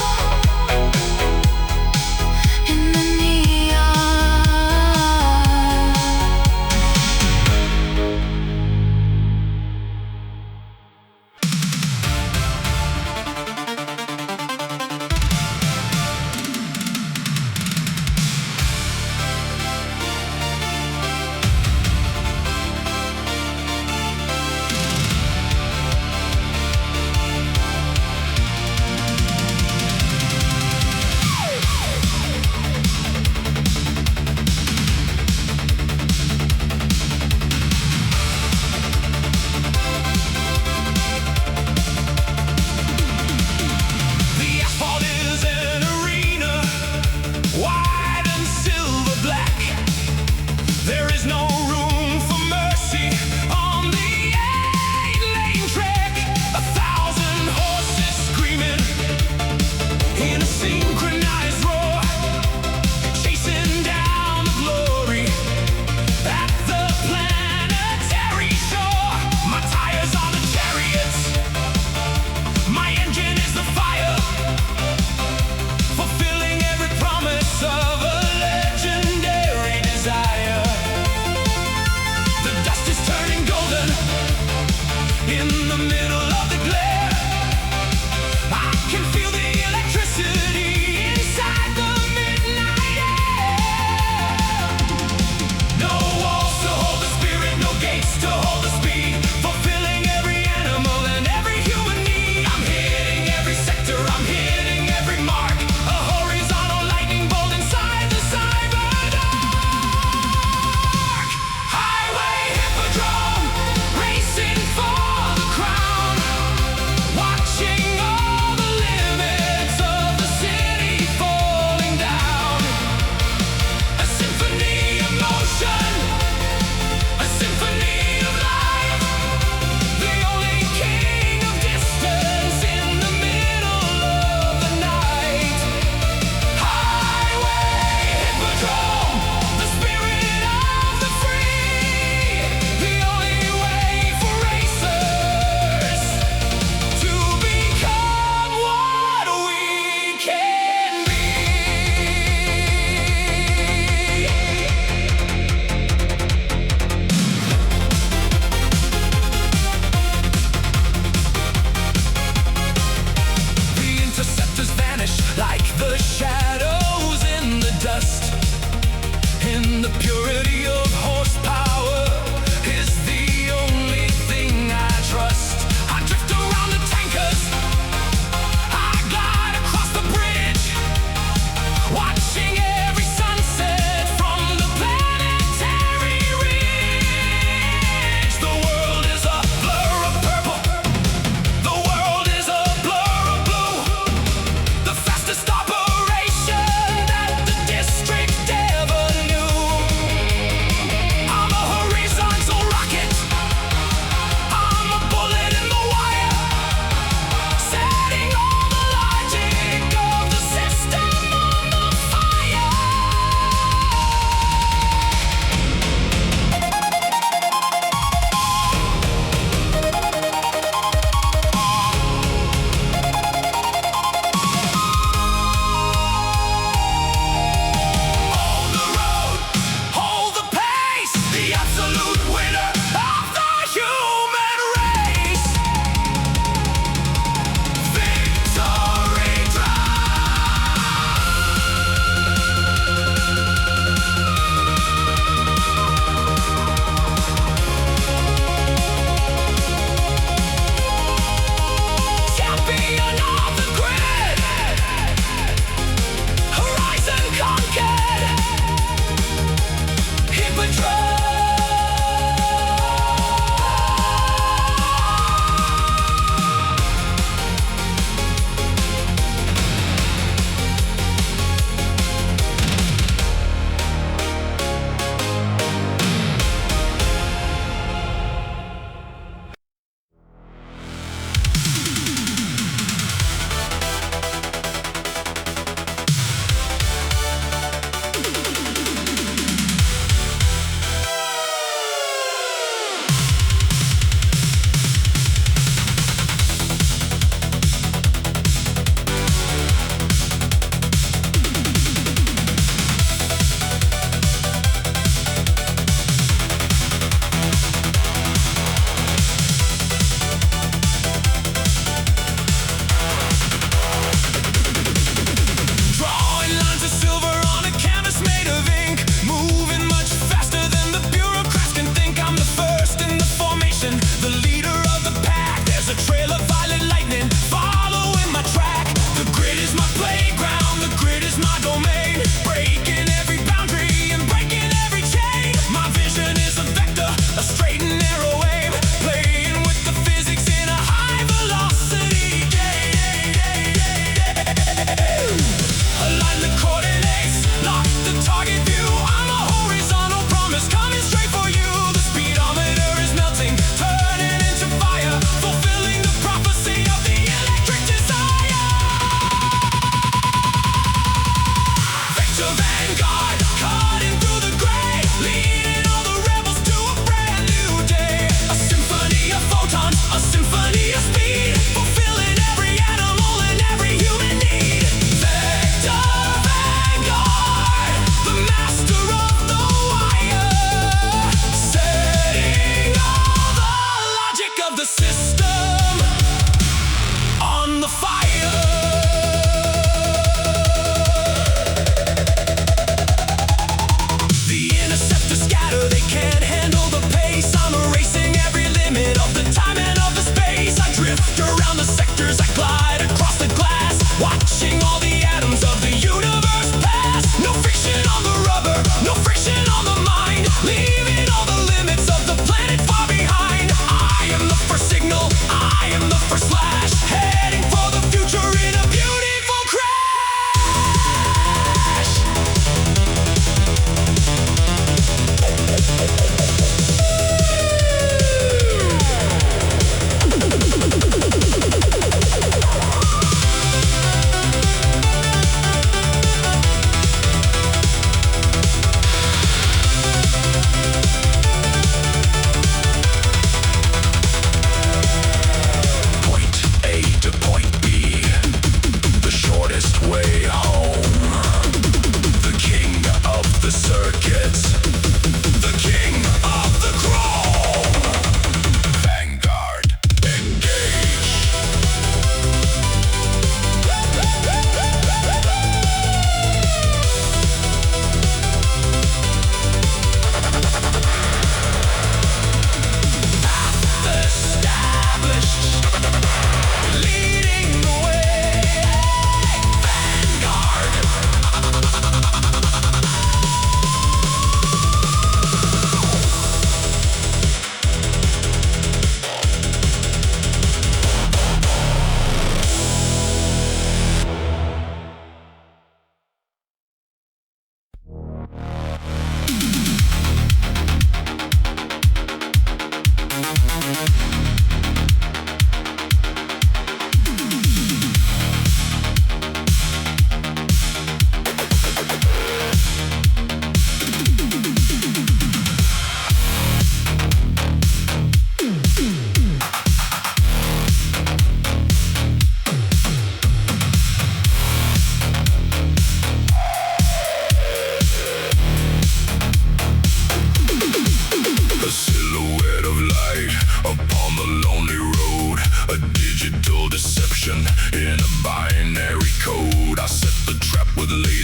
in the neon.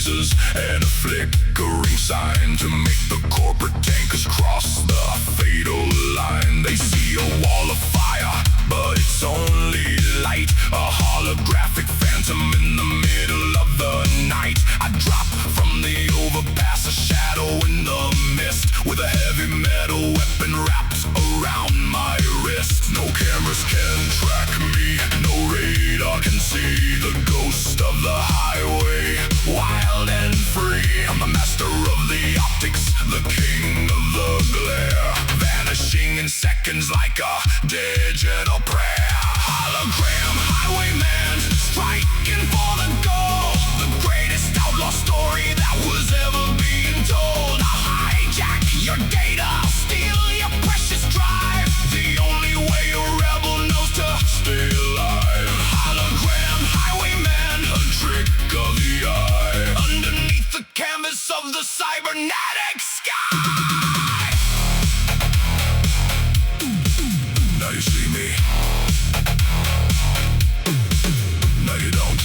faces and a flickering sign to make the corporate tankers cross the fatal line. They see a wall of fire, but it's only light, a holographic phantom in the middle of the night. I drop from the overpass, a shadow in the mist, with a heavy metal weapon wrapped around my wrist. No cameras can track me, no radar can see the ghost of the highway, wild and free. I'm the master of the optics, the king of the glare, vanishing in seconds like a digital prayer. Hologram highwayman, striking for the goal, the greatest outlaw story that was ever being told. I'll hijack your data, I'll steal your precious drive, the only way a rebel knows to stay alive. Hologram highwayman, a trick of the eye, underneath the canvas of the cybernetic sky. Now you see me, now you don't.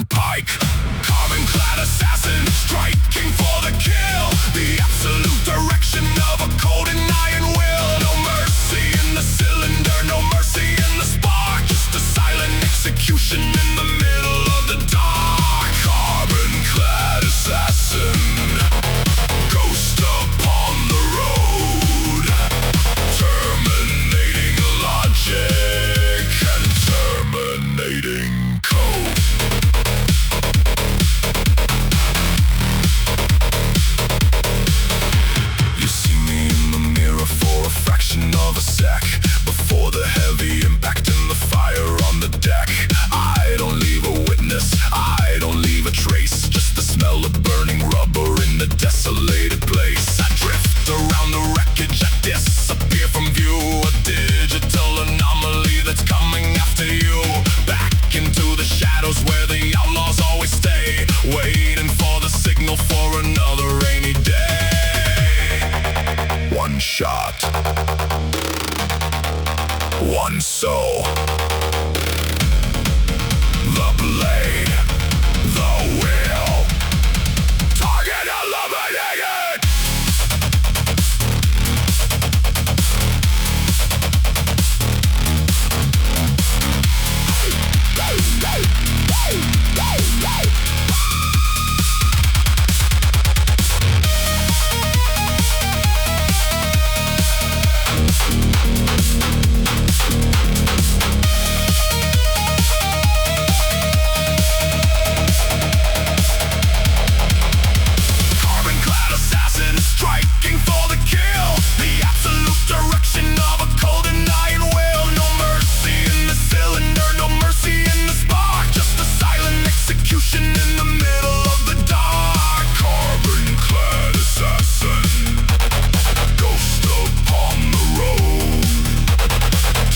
pike. Carbon-clad assassin, striking for the kill. The absolute direction of a cold and iron will. No mercy in the cylinder, no mercy in the spark. Just a silent execution in the middle of the dark. Carbon-clad assassin, ghost upon the road, terminating logic and terminating code. You see me in the mirror for a fraction of a sec, before the heavy impact and the fire on the deck. I don't leave a witness, I don't leave a trace, just the smell of burning rubber in the desolated place. I drift around the wreckage, I disappear from view, a digital anomaly that's coming after you. Back into the shadows where the outlaws always stay, waiting for the signal for another rainy day. One shot, one soul. The blade, the will, target eliminated. Carbon-clad assassin, striking for the kill. The absolute direction of a cold and iron will. No mercy in the cylinder, no mercy in the spark. Just a silent execution in the middle of the dark. Carbon-clad assassin, ghost upon the road,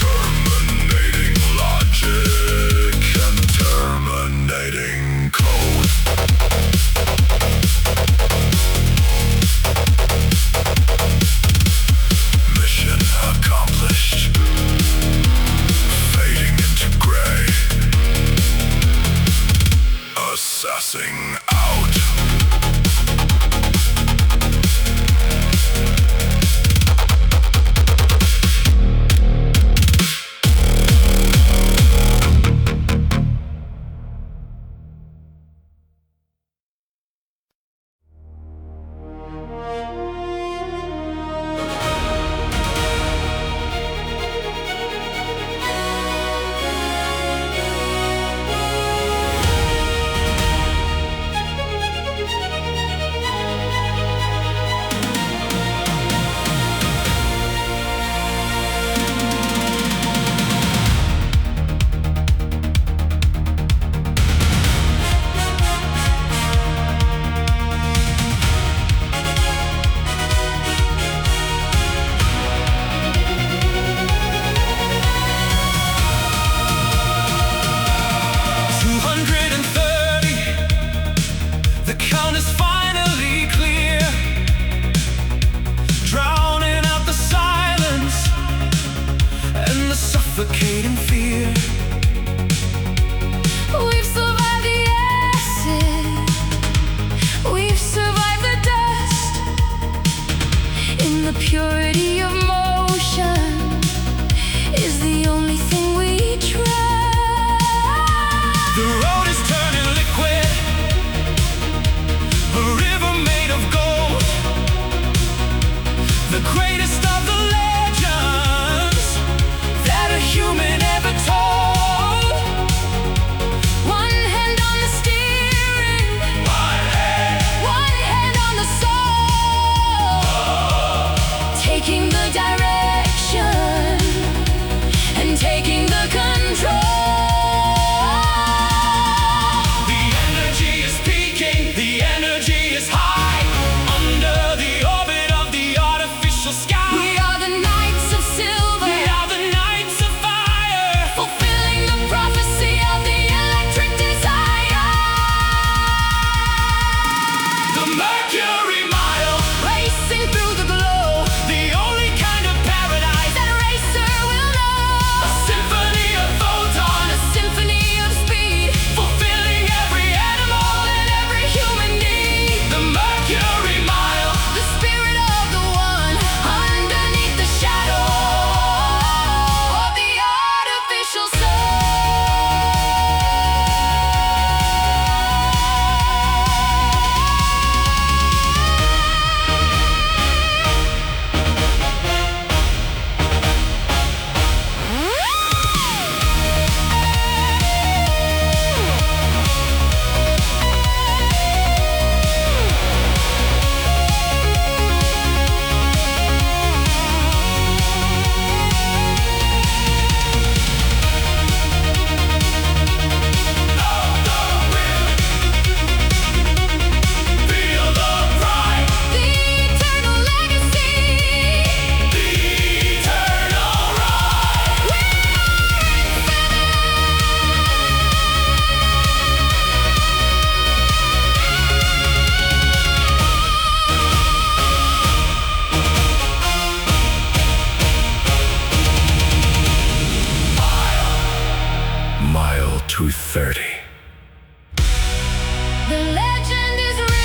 terminating logic and terminating code. Mission accomplished. Fading into gray. Assessing out. 2:30. The legend is written.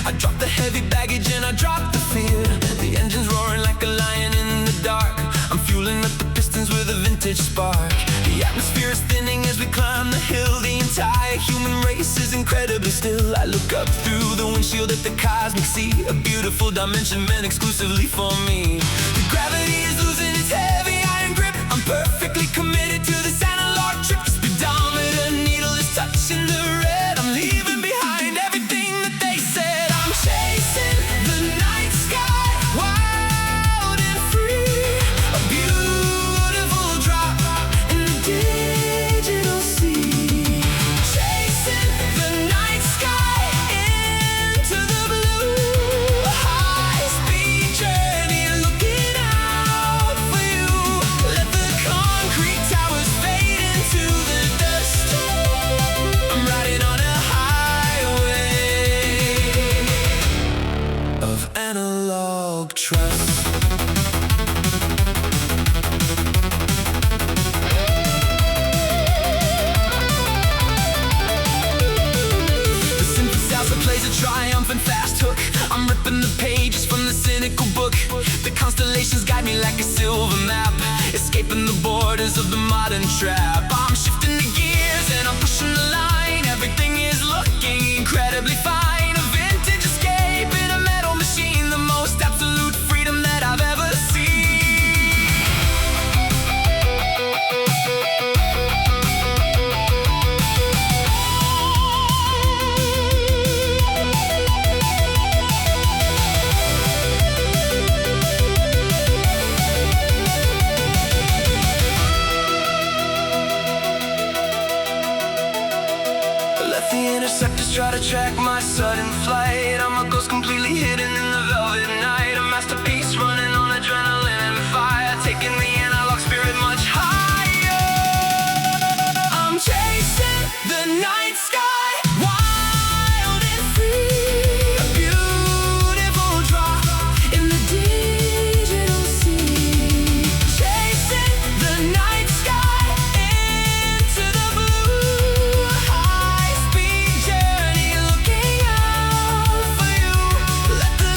I dropped the heavy baggage and I dropped the fear. The engine's roaring like a lion in the dark. I'm fueling up the pistons with a vintage spark. The atmosphere is thinning as we climb the hill. The entire human race is incredibly still. I look up through the windshield at the cosmic sea, a beautiful dimension meant exclusively for me. The gravity is losing its heavy iron grip. I'm perfectly committed to this analog trip. The speedometer needle is touching the red. I'm leaving behind everything that they said. I'm chasing the night sky, wild and free. A beautiful drop in the digital sea. Chasing the night sky into the blue. A high-speed journey, looking out for you. Let the concrete towers fade into the dust. I'm riding on a highway of analog trust. The synthesizer plays a triumphant fast hook. I'm ripping the pages from the cynical book. The constellations guide me like a silver map, escaping the borders of the modern trap. I'm shifting the gears and I'm pushing the line. Everything is looking incredibly fine. A vintage escape in a metal machine, the most absolute freedom that I've ever seen. Let the interceptors try to track my sudden flight. I'm a ghost completely hidden in the velvet night. A masterpiece running on adrenaline and fire, taking the analog spirit much higher. I'm chasing the night sky, wild and free. A beautiful drop in the digital sea. Chasing the night sky into the blue. High-speed journey, looking out for you. Let the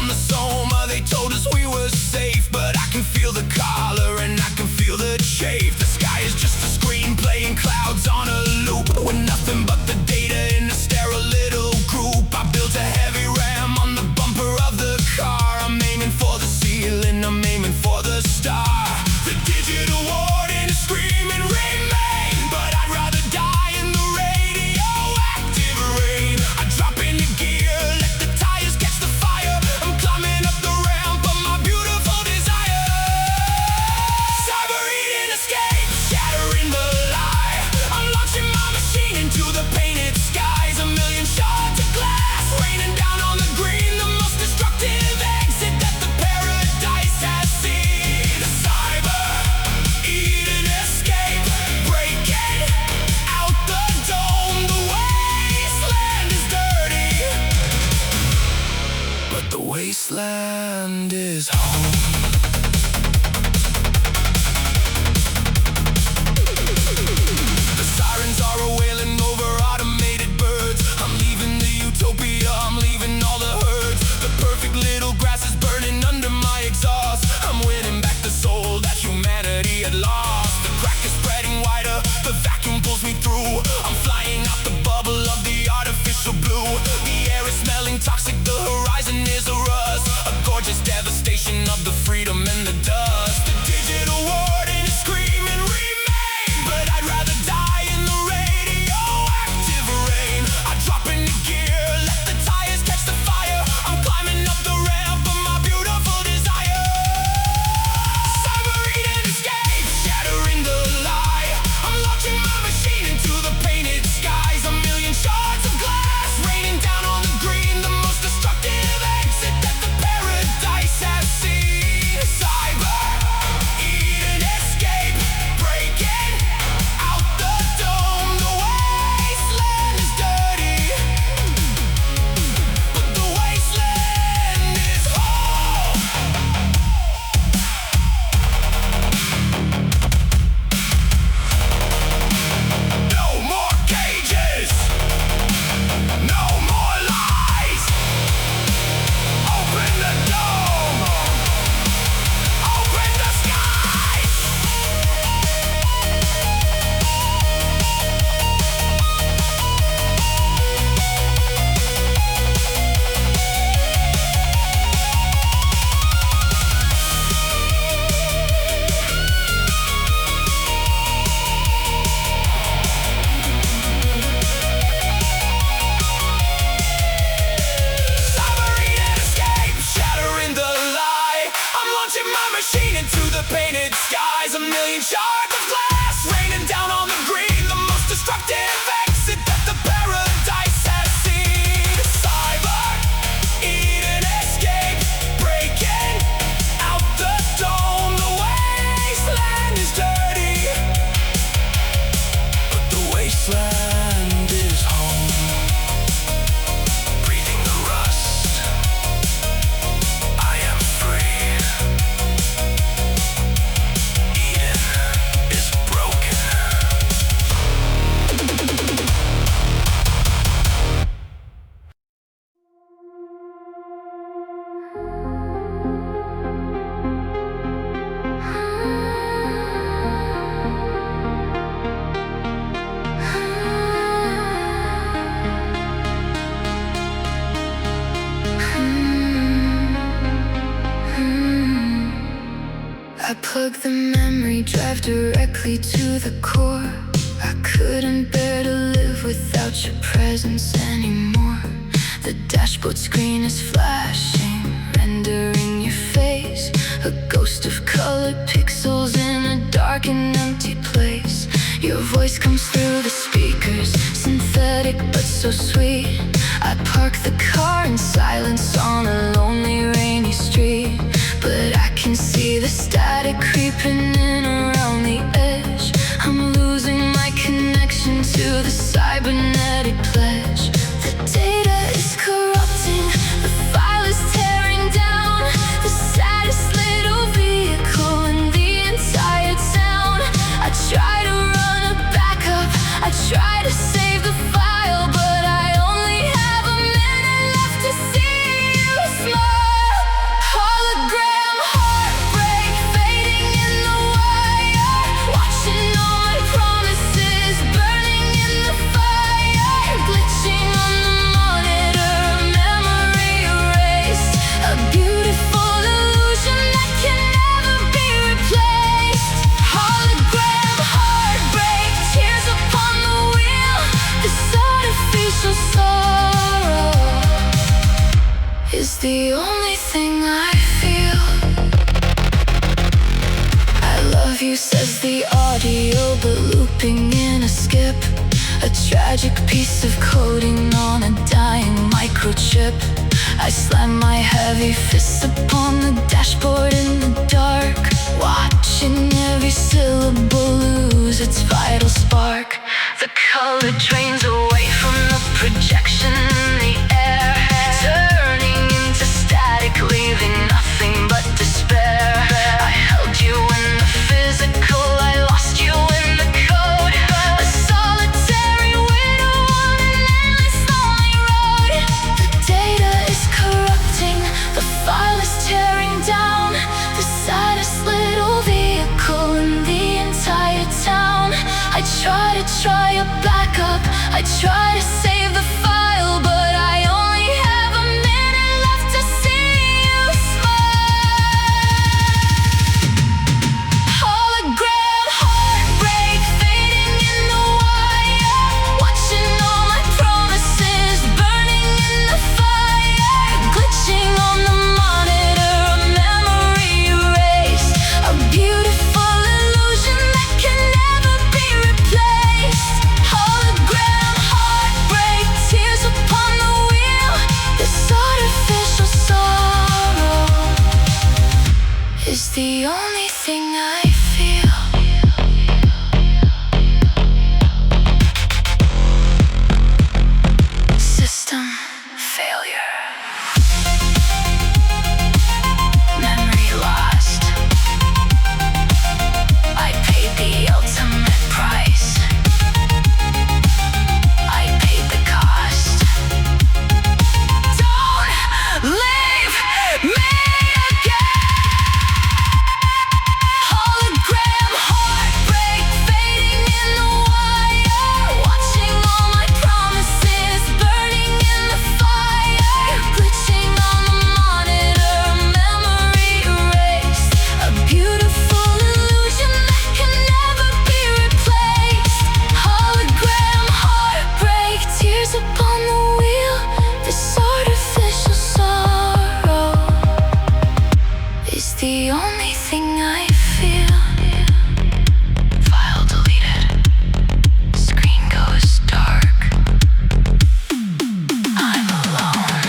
the Soma. They told us we were safe, but I can feel the collar and I can feel the chafe. The sky is just a screen playing clouds on a loop, with nothing but the data in a sterile little group. I built a heavy ram on the bumper of the car. I'm aiming for the ceiling, I'm aiming for the star. The digital warden is screaming remain, but I'd rather die in the radioactive rain. I drop into gear, let the tires catch the fire. I'm climbing up the ramp of my beautiful desire. Cyber eating escape, shattering the lie. I'm launching my machine into the painted skies. A million shards of glass raining down on the green, the most destructive exit that the paradise has seen. The cyber eating escape, breaking out the dome. The wasteland is dirty, but the wasteland is home. The sirens are wailing over automated birds. I'm leaving the utopia, I'm leaving all the herds. The perfect little grass is burning under my exhaust. I'm winning back the soul that humanity had lost. The crack is spreading wider, the vacuum pulls me through. I'm flying out the bubble of the artificial blue. The air is smelling toxic, the horizon is a rust. A gorgeous devastation of the freedom and the dust. The digital warden is screaming remain, but I'd rather die in the radioactive rain. I drop into gear, let the tires catch the fire. I'm climbing up the ramp of my beautiful desire. Cyber eating escape, shattering the lie. I'm launching my machine into the painted skies. A million shards of glass raining down on the green, the most destructive exit that the paradise has seen. Cyber eating escape, breaking out the dome. The wasteland is dirty, but the wasteland is home. No more cages, no more lies. Open the dome, open the skies. Cyber eating escape, shattering the lie. I'm launching my machine into the painted skies. A million shards of glass raining down on the green, the most destructive exit that the paradise has seen. Cyber eating escape, breaking out the dome. The wasteland is dirty, but the wasteland is home. Breathing the rust, I am free. Eden is broken. I plug the memory drive directly to the core. I couldn't bear to live without your presence anymore. The dashboard screen is flashing, rendering your face, a ghost of colored pixels in a dark and empty place. Your voice comes through the speakers, synthetic but so sweet. I park the car in silence on a lonely rainy street, but I can see the static creeping in around the edge. I'm losing my connection to the cybernetic pledge. The data is corrupting, the file is tearing down. The saddest little vehicle in the entire town. I try to run a backup, I try to save the file, but I only have a minute left to see you the only thing I feel. I love you, says the audio, but looping in a skip. A tragic piece of coding on a dying microchip. I slam my heavy fists upon the dashboard in the dark, watching every syllable lose its vital spark. The color drains away from the projection in the air, turning into static, leaving nothing but despair. I held you in the physical, I lost you in the code. A solitary widow on an endless lonely road. The data is corrupting, the file is tearing down. The saddest little vehicle in the entire town. I try a backup, I try to save the file, but I only have a minute left to see you smile. Hologram heartbreak fading in the wire, watching all my promises burning in the fire. Glitching on the monitor, a memory erased, a beautiful illusion that can never be replaced. Hologram heartbreak, tears upon the wheel. This artificial sorrow is the only thing I feel. System failure. Memory lost. I paid the ultimate price. I paid the cost. Don't leave me again. Hologram heartbreak fading in the wire, watching all my promises burning in the fire. Glitching on the monitor, a memory erased, a beautiful illusion that can never be replaced. Hologram heartbreak, tears upon the wheel. This artificial sorrow is the only thing I feel. File deleted. Screen goes dark. I'm alone.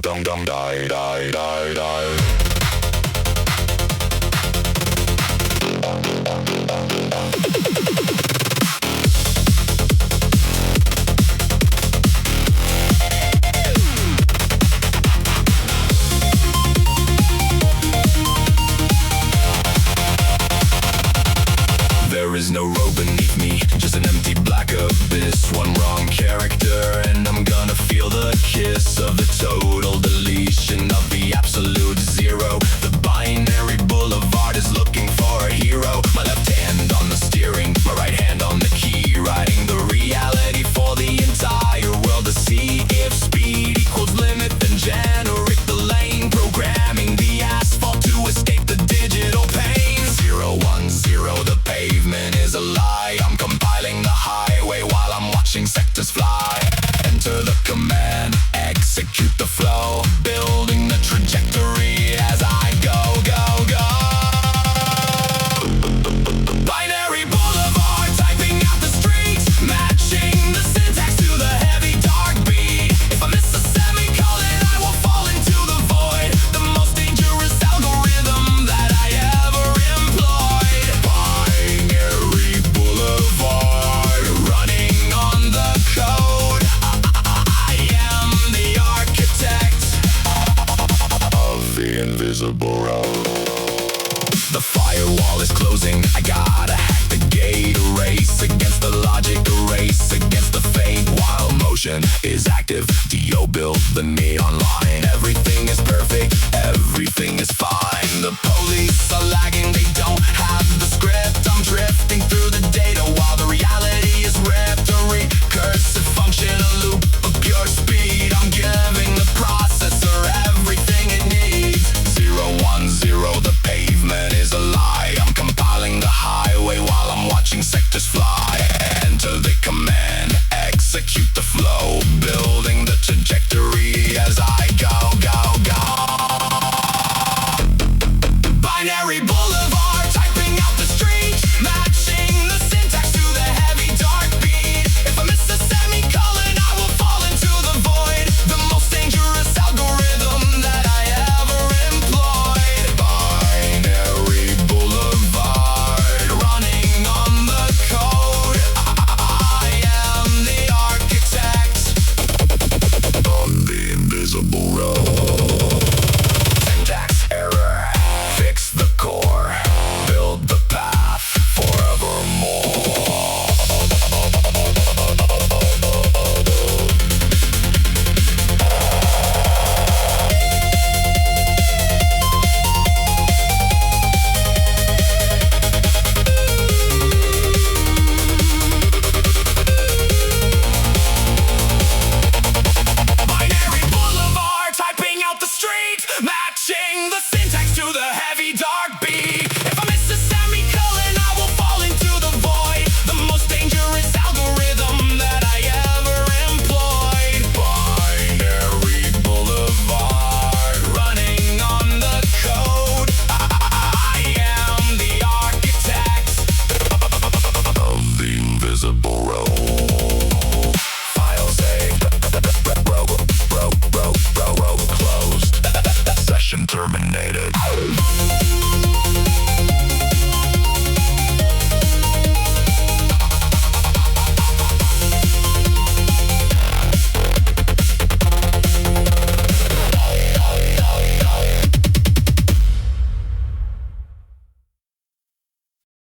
Dum dum die die die die. There is no road beneath me, just an empty black abyss. One wrong character and I'm gonna feel the kiss of the total deletion of the absolute zero. The binary boulevard is looking for a hero. My left hand on the steering, my right hand on the key, writing the reality for the entire world to see. If speed equals limit, then generate the lane, programming the asphalt to escape the digital pain. 010, the pavement is a lie. I'm compiling the highway while I'm watching sectors fly. Enter the command, execute the flow, building the trajectory as I go, go, go. Binary boulevard, typing out the streets, matching the syntax to the heavy dark beat. If I miss a semicolon, I will fall into the void, the most dangerous algorithm that I ever employed. Binary boulevard, running on the code. I am the architect of the invisible road. The fire firewall is closing. I gotta hack the gate, race against the logic, race against the fate. While motion is active, Dio built the neon line. Everything is perfect, everything is fine. The police are lagging, they don't have the script. I'm drifting through the data while